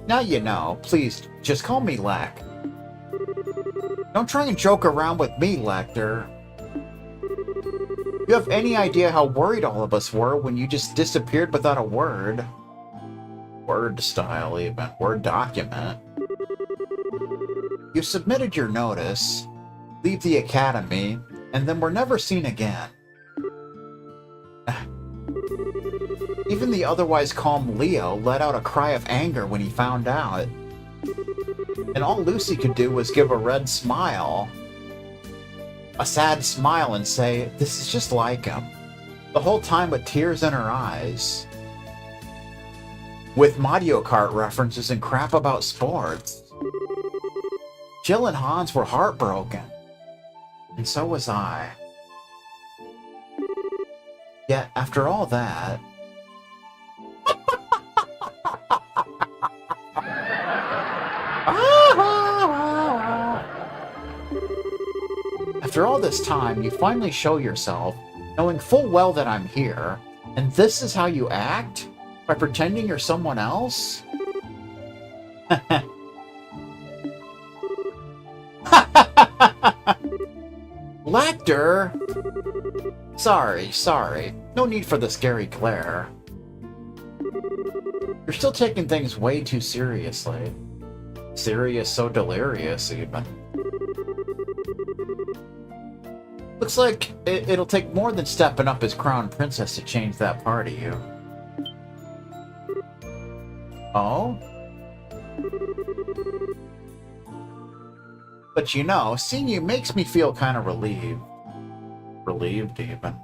now you know, please just call me Lek. Don't try and joke around with me, Lecter. You have any idea how worried all of us were when you just disappeared without a word? Word style, even. Word document. You submitted your notice, leave the academy, and then were never seen again. Even the otherwise calm Leo let out a cry of anger when he found out. And all Lucy could do was give a red smile. A sad smile and say, "This is just like him." The whole time with tears in her eyes. With Mario Kart references and crap about sports. Jill and Hans were heartbroken. And so was I. Yet, after all that... After all this time, you finally show yourself, knowing full well that I'm here, and this is how you act? By pretending you're someone else? Lecter! Sorry. No need for the scary glare. You're still taking things way too seriously. Serious, so delirious, even. Looks like it'll take more than stepping up as crown princess to change that part of you. Oh? But you know, seeing you makes me feel kind of relieved. Relieved, even.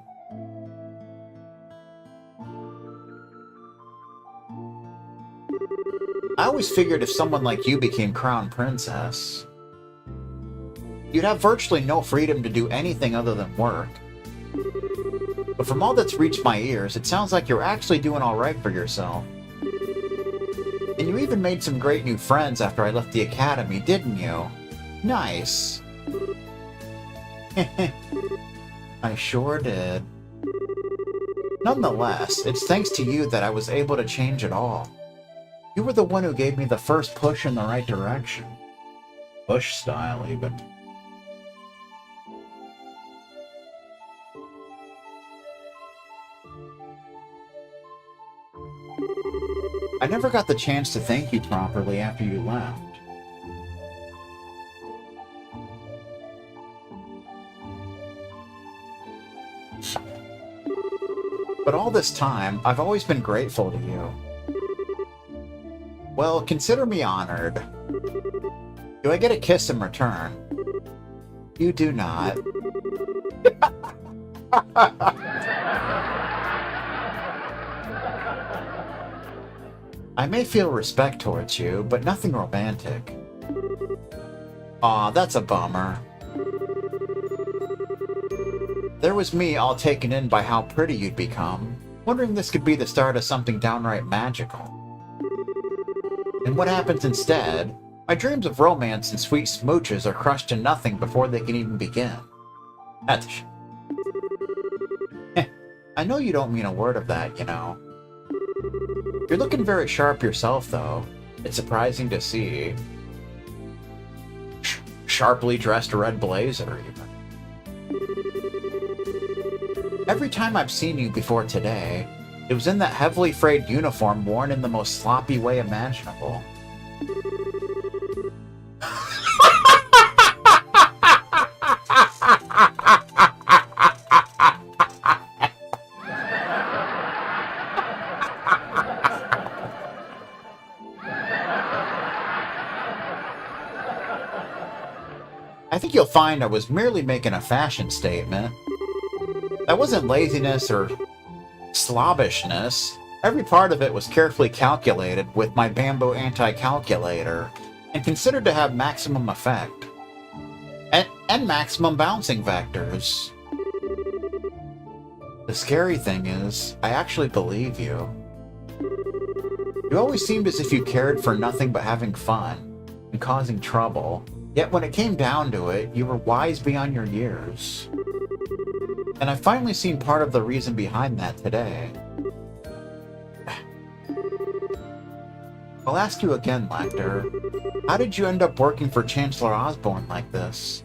I always figured if someone like you became crown princess, you'd have virtually no freedom to do anything other than work. But from all that's reached my ears, it sounds like you're actually doing alright for yourself. And you even made some great new friends after I left the academy, didn't you? Nice. I sure did. Nonetheless, it's thanks to you that I was able to change it all. You were the one who gave me the first push in the right direction. Push style, even. I never got the chance to thank you properly after you left. But all this time, I've always been grateful to you. Well, consider me honored. Do I get a kiss in return? You do not. I may feel respect towards you, but nothing romantic. Aw, that's a bummer. There was me all taken in by how pretty you'd become, wondering this could be the start of something downright magical. And what happens instead? My dreams of romance and sweet smooches are crushed to nothing before they can even begin. That's I know you don't mean a word of that, you know. You're looking very sharp yourself, though. It's surprising to see. Sharply dressed red blazer, even. Every time I've seen you before today, it was in that heavily frayed uniform worn in the most sloppy way imaginable. I think you'll find I was merely making a fashion statement. That wasn't laziness or slobbishness. Every part of it was carefully calculated with my bamboo anti-calculator and considered to have maximum effect. And maximum bouncing vectors. The scary thing is, I actually believe you. You always seemed as if you cared for nothing but having fun and causing trouble. Yet when it came down to it, you were wise beyond your years. And I've finally seen part of the reason behind that today. I'll ask you again, Lacter. How did you end up working for Chancellor Osborne like this?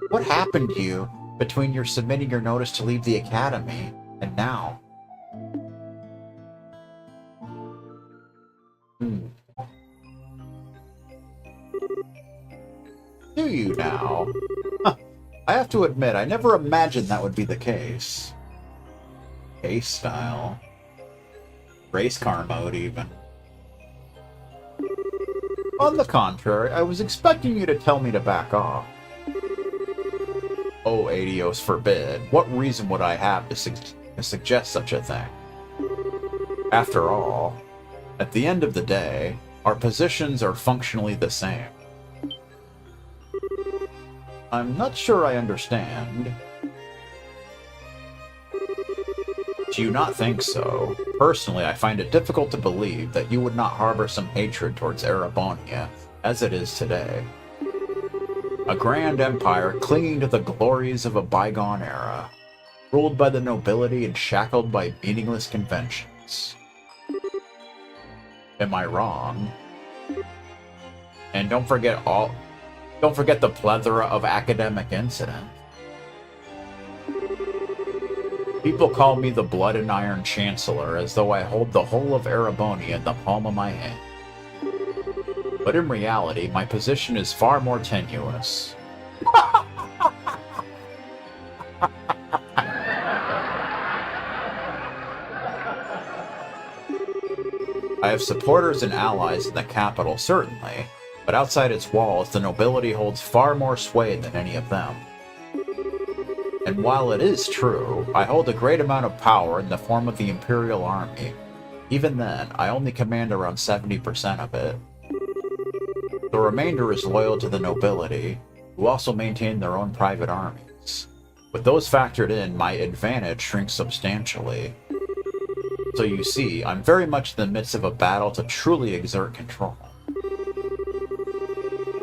What happened to you between your submitting your notice to leave the Academy and now? Do you now? Huh. I have to admit, I never imagined that would be the case. Case style. Race car mode, even. On the contrary, I was expecting you to tell me to back off. Oh, Adios forbid. What reason would I have to suggest such a thing? After all, at the end of the day, our positions are functionally the same. I'm not sure I understand. Do you not think so? Personally, I find it difficult to believe that you would not harbor some hatred towards Erebonia, as it is today. A grand empire clinging to the glories of a bygone era, ruled by the nobility and shackled by meaningless conventions. Am I wrong? And don't forget the plethora of academic incidents. People call me the Blood and Iron Chancellor, as though I hold the whole of Erebonia in the palm of my hand. But in reality, my position is far more tenuous. I have supporters and allies in the capital, certainly, but outside its walls, the nobility holds far more sway than any of them. And while it is true, I hold a great amount of power in the form of the Imperial Army. Even then, I only command around 70% of it. The remainder is loyal to the nobility, who also maintain their own private armies. With those factored in, my advantage shrinks substantially. So you see, I'm very much in the midst of a battle to truly exert control.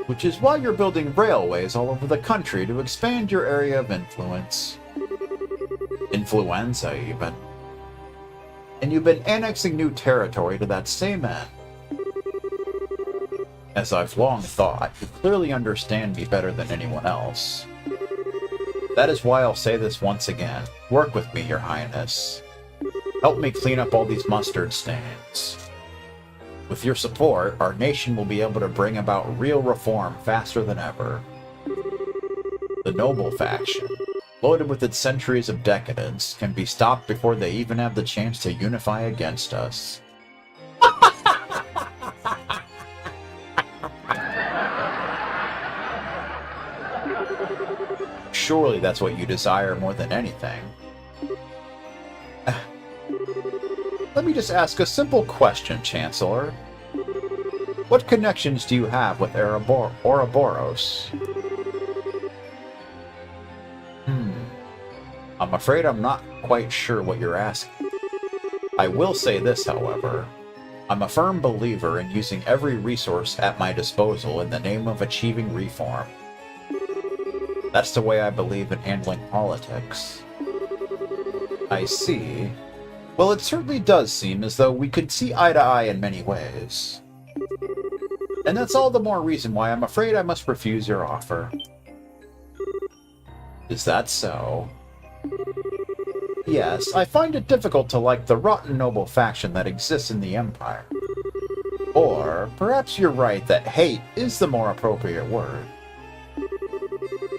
Which is why you're building railways all over the country to expand your area of influence. Influenza, even. And you've been annexing new territory to that same end. As I've long thought, you clearly understand me better than anyone else. That is why I'll say this once again. Work with me, Your Highness. Help me clean up all these mustard stains. With your support, our nation will be able to bring about real reform faster than ever. The noble faction, loaded with its centuries of decadence, can be stopped before they even have the chance to unify against us. Surely that's what you desire more than anything. Let me just ask a simple question, Chancellor. What connections do you have with Ouroboros? I'm afraid I'm not quite sure what you're asking. I will say this, however. I'm a firm believer in using every resource at my disposal in the name of achieving reform. That's the way I believe in handling politics. I see. Well, it certainly does seem as though we could see eye to eye in many ways. And that's all the more reason why I'm afraid I must refuse your offer. Is that so? Yes, I find it difficult to like the rotten noble faction that exists in the Empire. Or, perhaps you're right that hate is the more appropriate word.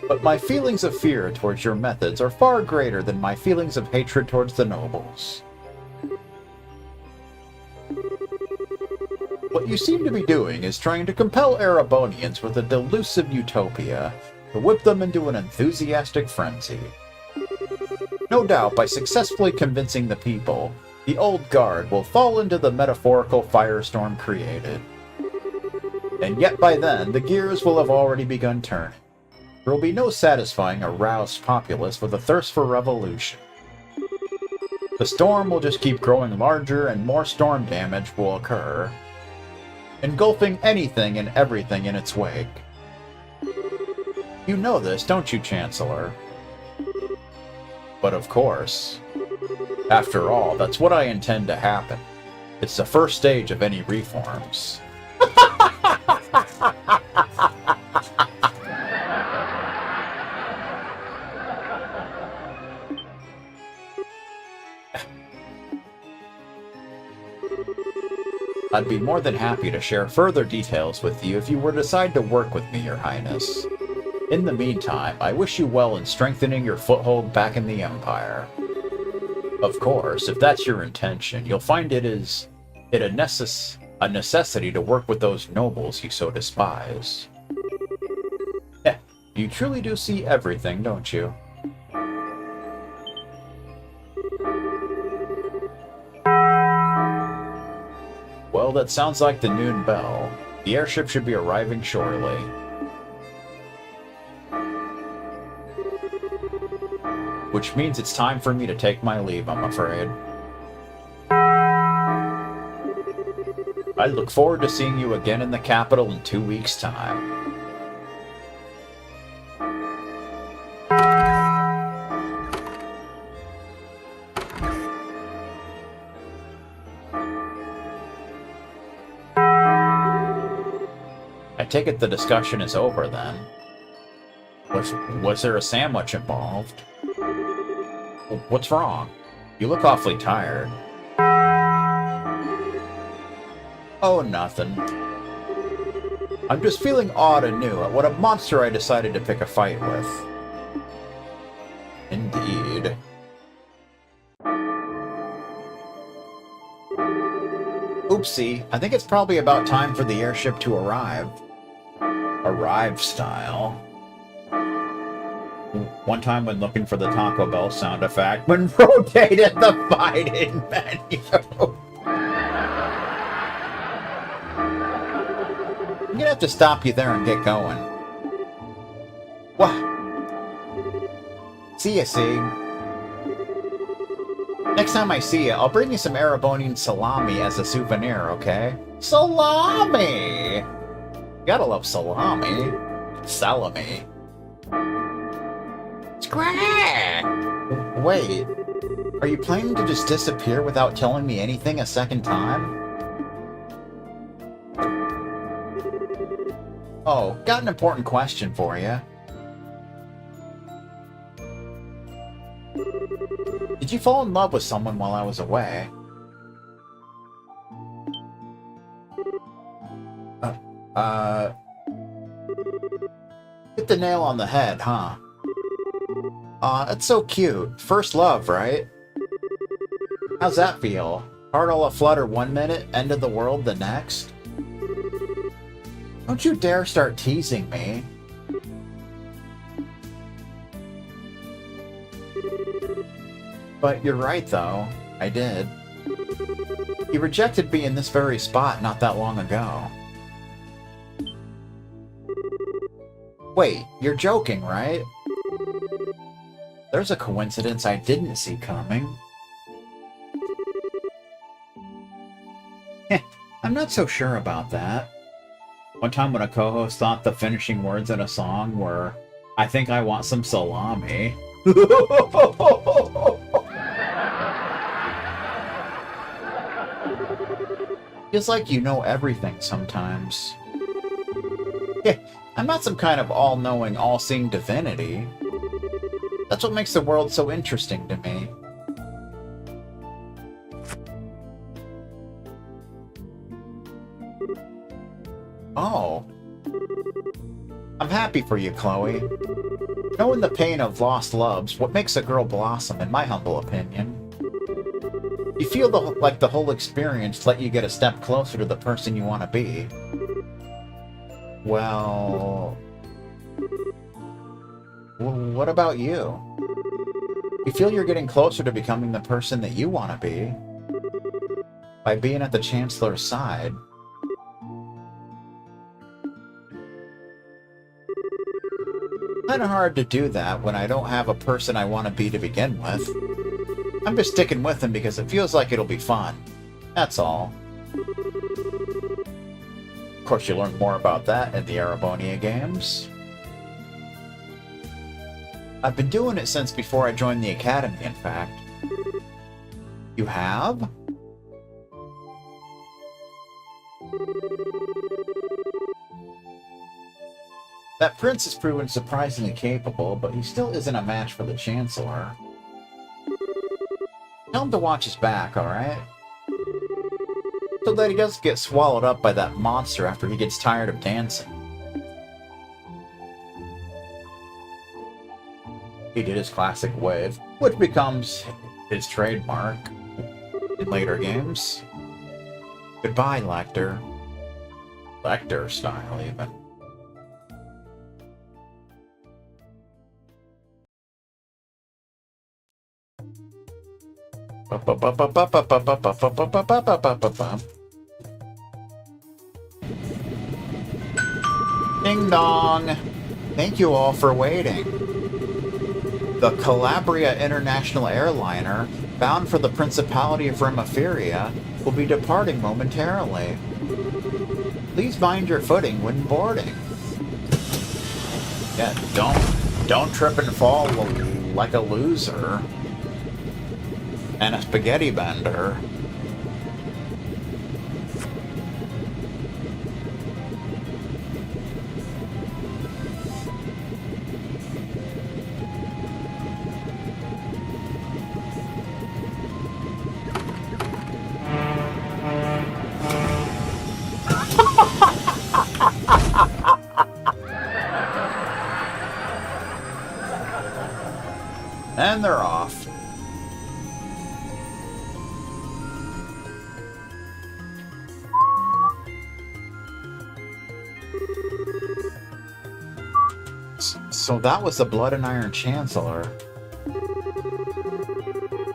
But my feelings of fear towards your methods are far greater than my feelings of hatred towards the nobles. What you seem to be doing is trying to compel Erebonians with a delusive utopia, to whip them into an enthusiastic frenzy. No doubt, by successfully convincing the people, the old guard will fall into the metaphorical firestorm created. And yet by then, the gears will have already begun turning. There will be no satisfying a roused populace with a thirst for revolution. The storm will just keep growing larger and more storm damage will occur, engulfing anything and everything in its wake. You know this, don't you, Chancellor? But of course. After all, that's what I intend to happen. It's the first stage of any reforms. I'd be more than happy to share further details with you if you were to decide to work with me, Your Highness. In the meantime, I wish you well in strengthening your foothold back in the Empire. Of course, if that's your intention, you'll find it a necessity to work with those nobles you so despise. You truly do see everything, don't you? Well, that sounds like the noon bell. The airship should be arriving shortly. Which means it's time for me to take my leave, I'm afraid. I look forward to seeing you again in the capital in 2 weeks' time. I take it the discussion is over then. Was there a sandwich involved? What's wrong? You look awfully tired. Oh, nothing. I'm just feeling odd and new at what a monster I decided to pick a fight with. Indeed. Oopsie, I think it's probably about time for the airship to arrive. Arrive style. One time when looking for the Taco Bell sound effect, when rotated the fighting menu. I'm gonna have to stop you there and get going. What? See ya, Sig. Next time I see you, I'll bring you some Erebonian salami as a souvenir, okay? Salami! You gotta love salami. Salami. Scrag! Wait, are you planning to just disappear without telling me anything a second time? Oh, got an important question for you. Did you fall in love with someone while I was away? Hit the nail on the head, huh? Aw, that's so cute. First love, right? How's that feel? Heart all aflutter 1 minute, end of the world the next? Don't you dare start teasing me. But you're right, though. I did. You rejected me in this very spot not that long ago. Wait, you're joking, right? There's a coincidence I didn't see coming. I'm not so sure about that. One time when a co-host thought the finishing words in a song were, "I think I want some salami." Feels like you know everything sometimes. Yeah, I'm not some kind of all-knowing, all-seeing divinity. That's what makes the world so interesting to me. Oh. I'm happy for you, Chloe. Knowing the pain of lost love's what makes a girl blossom, in my humble opinion. You feel like the whole experience let you get a step closer to the person you want to be. Well... what about you? You feel you're getting closer to becoming the person that you want to be by being at the Chancellor's side. Kinda hard to do that when I don't have a person I want to be to begin with. I'm just sticking with him because it feels like it'll be fun. That's all. Of course, you'll learn more about that in the Erebonia games. I've been doing it since before I joined the Academy, in fact. You have? That prince has proven surprisingly capable, but he still isn't a match for the Chancellor. Tell him to watch his back, alright? So that he doesn't get swallowed up by that monster after he gets tired of dancing. He did his classic wave, which becomes his trademark in later games. Goodbye, Lecter. Lecter style, even. Ding dong! Thank you all for waiting. The Calabria International Airliner, bound for the Principality of Rimaferia, will be departing momentarily. Please mind your footing when boarding. Yeah, don't trip and fall like a loser. And a spaghetti bender. And they're off. So that was the Blood and Iron Chancellor.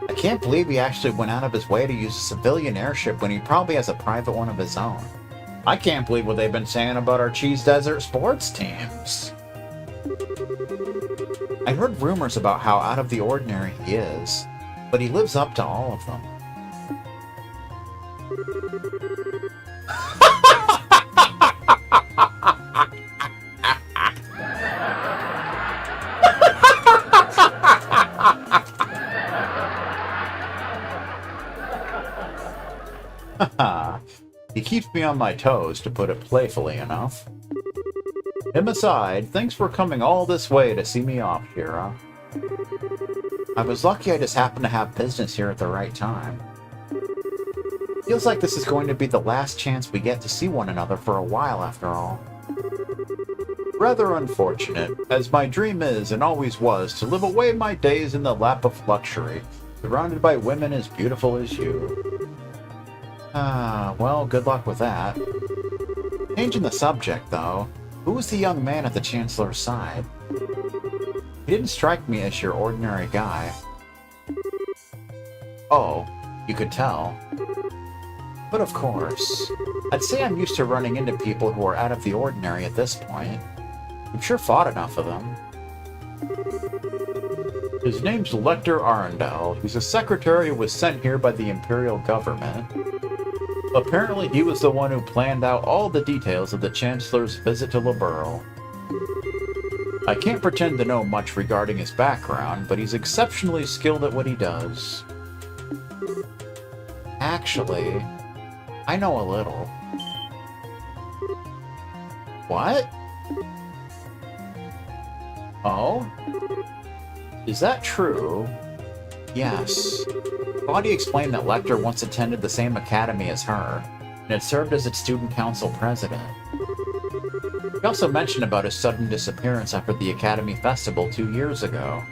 I can't believe he actually went out of his way to use a civilian airship when he probably has a private one of his own. I can't believe what they've been saying about our Cheese Desert sports teams. I heard rumors about how out of the ordinary he is, but he lives up to all of them. He keeps me on my toes, to put it playfully enough. Him aside, thanks for coming all this way to see me off, Shira. I was lucky I just happened to have business here at the right time. Feels like this is going to be the last chance we get to see one another for a while, after all. Rather unfortunate, as my dream is and always was to live away my days in the lap of luxury, surrounded by women as beautiful as you. Well, good luck with that. Changing the subject, though, who was the young man at the Chancellor's side? He didn't strike me as your ordinary guy. Oh, you could tell. But of course, I'd say I'm used to running into people who are out of the ordinary at this point. I've sure fought enough of them. His name's Lecter Arundel. He's a secretary who was sent here by the Imperial government. Apparently he was the one who planned out all the details of the Chancellor's visit to Liberl. I can't pretend to know much regarding his background, but he's exceptionally skilled at what he does. Actually, I know a little. What? Oh? Is that true? Yes. Claudia explained that Lecter once attended the same academy as her, and had served as its student council president. He also mentioned about his sudden disappearance after the academy festival 2 years ago.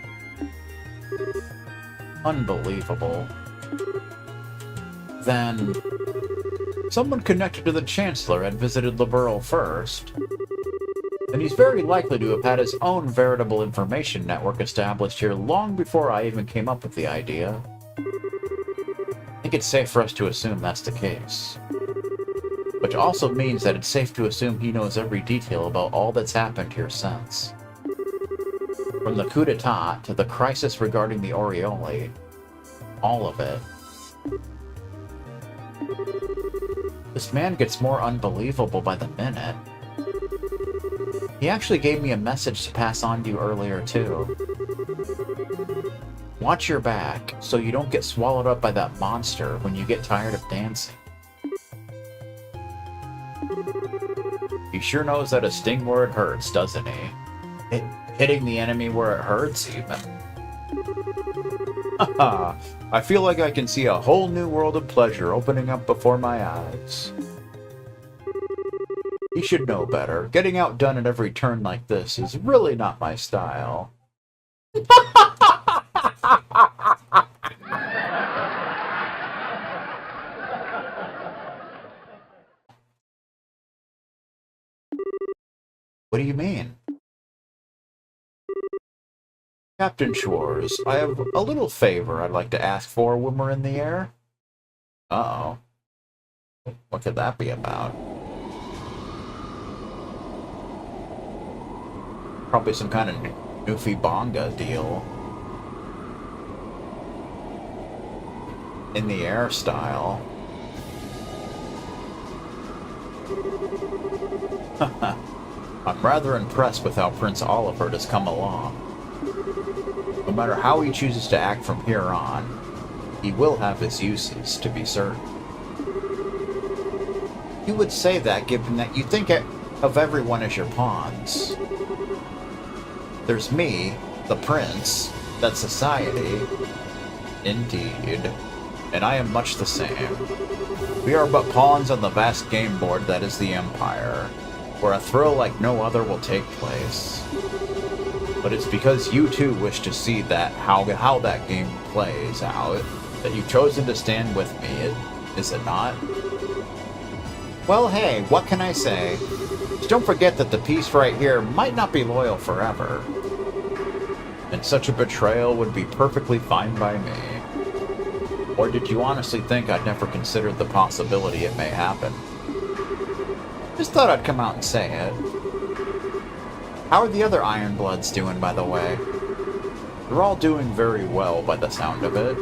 Unbelievable. Then, someone connected to the Chancellor had visited Liberl first. And he's very likely to have had his own veritable information network established here long before I even came up with the idea. I think it's safe for us to assume that's the case. Which also means that it's safe to assume he knows every detail about all that's happened here since. From the coup d'etat to the crisis regarding the Orioli. All of it. This man gets more unbelievable by the minute. He actually gave me a message to pass on to you earlier, too. Watch your back, so you don't get swallowed up by that monster when you get tired of dancing. He sure knows how to sting where it hurts, doesn't he? Hitting the enemy where it hurts, even. Haha, I feel like I can see a whole new world of pleasure opening up before my eyes. He should know better. Getting outdone at every turn like this is really not my style. What do you mean? Captain Schwarz, I have a little favor I'd like to ask for when we're in the air. Uh-oh. What could that be about? Probably some kind of goofy bonga deal. In the air style. I'm rather impressed with how Prince Oliver has come along. No matter how he chooses to act from here on, he will have his uses, to be certain. You would say that given that you think of everyone as your pawns. There's me, the prince, that's society. Indeed. And I am much the same. We are but pawns on the vast game board that is the Empire, where a thrill like no other will take place. But it's because you too wish to see that how that game plays out that you've chosen to stand with me, is it not? Well, hey, what can I say? Just don't forget that the piece right here might not be loyal forever. And such a betrayal would be perfectly fine by me. Or did you honestly think I'd never considered the possibility it may happen? Just thought I'd come out and say it. How are the other Ironbloods doing, by the way? They're all doing very well by the sound of it.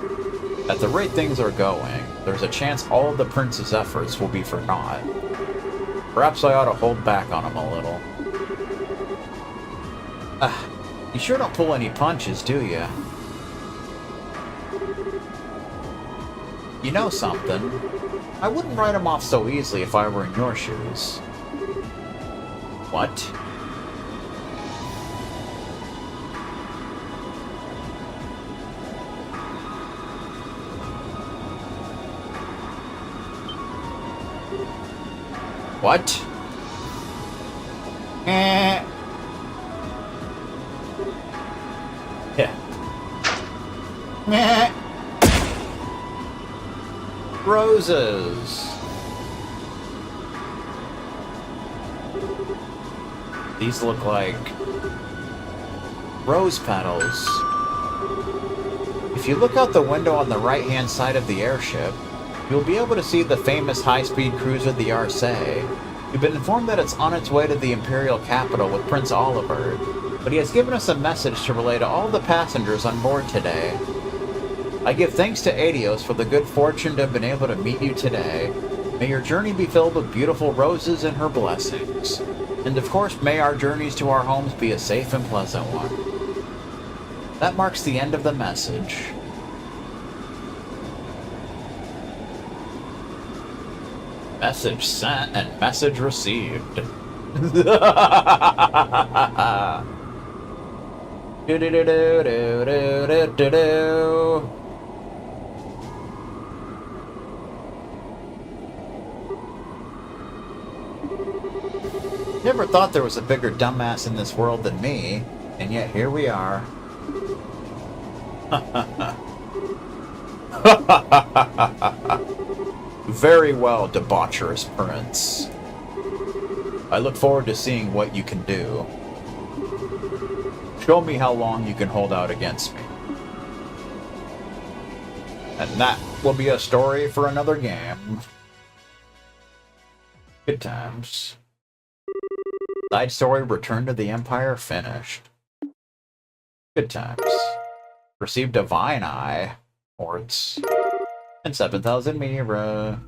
At the rate things are going, there's a chance all of the Prince's efforts will be for naught. Perhaps I ought to hold back on him a little. You sure don't pull any punches, do you? You know something? I wouldn't write him off so easily if I were in your shoes. What? What? Yeah. Meh. Roses. These look like rose petals. If you look out the window on the right-hand side of the airship, you'll be able to see the famous high-speed cruiser, the Arce. We've been informed that it's on its way to the Imperial capital with Prince Oliver, but he has given us a message to relay to all the passengers on board today. I give thanks to Adios for the good fortune to have been able to meet you today. May your journey be filled with beautiful roses and her blessings. And of course, may our journeys to our homes be a safe and pleasant one. That marks the end of the message. Message sent and message received. Never thought there was a bigger dumbass in this world than me, and yet here we are. Very well, debaucherous prince. I look forward to seeing what you can do. Show me how long you can hold out against me. And that will be a story for another game. Good times. Side story, Return to the Empire finished. Good times. Received a Vine Eye, Ports, and 7,000 Mira.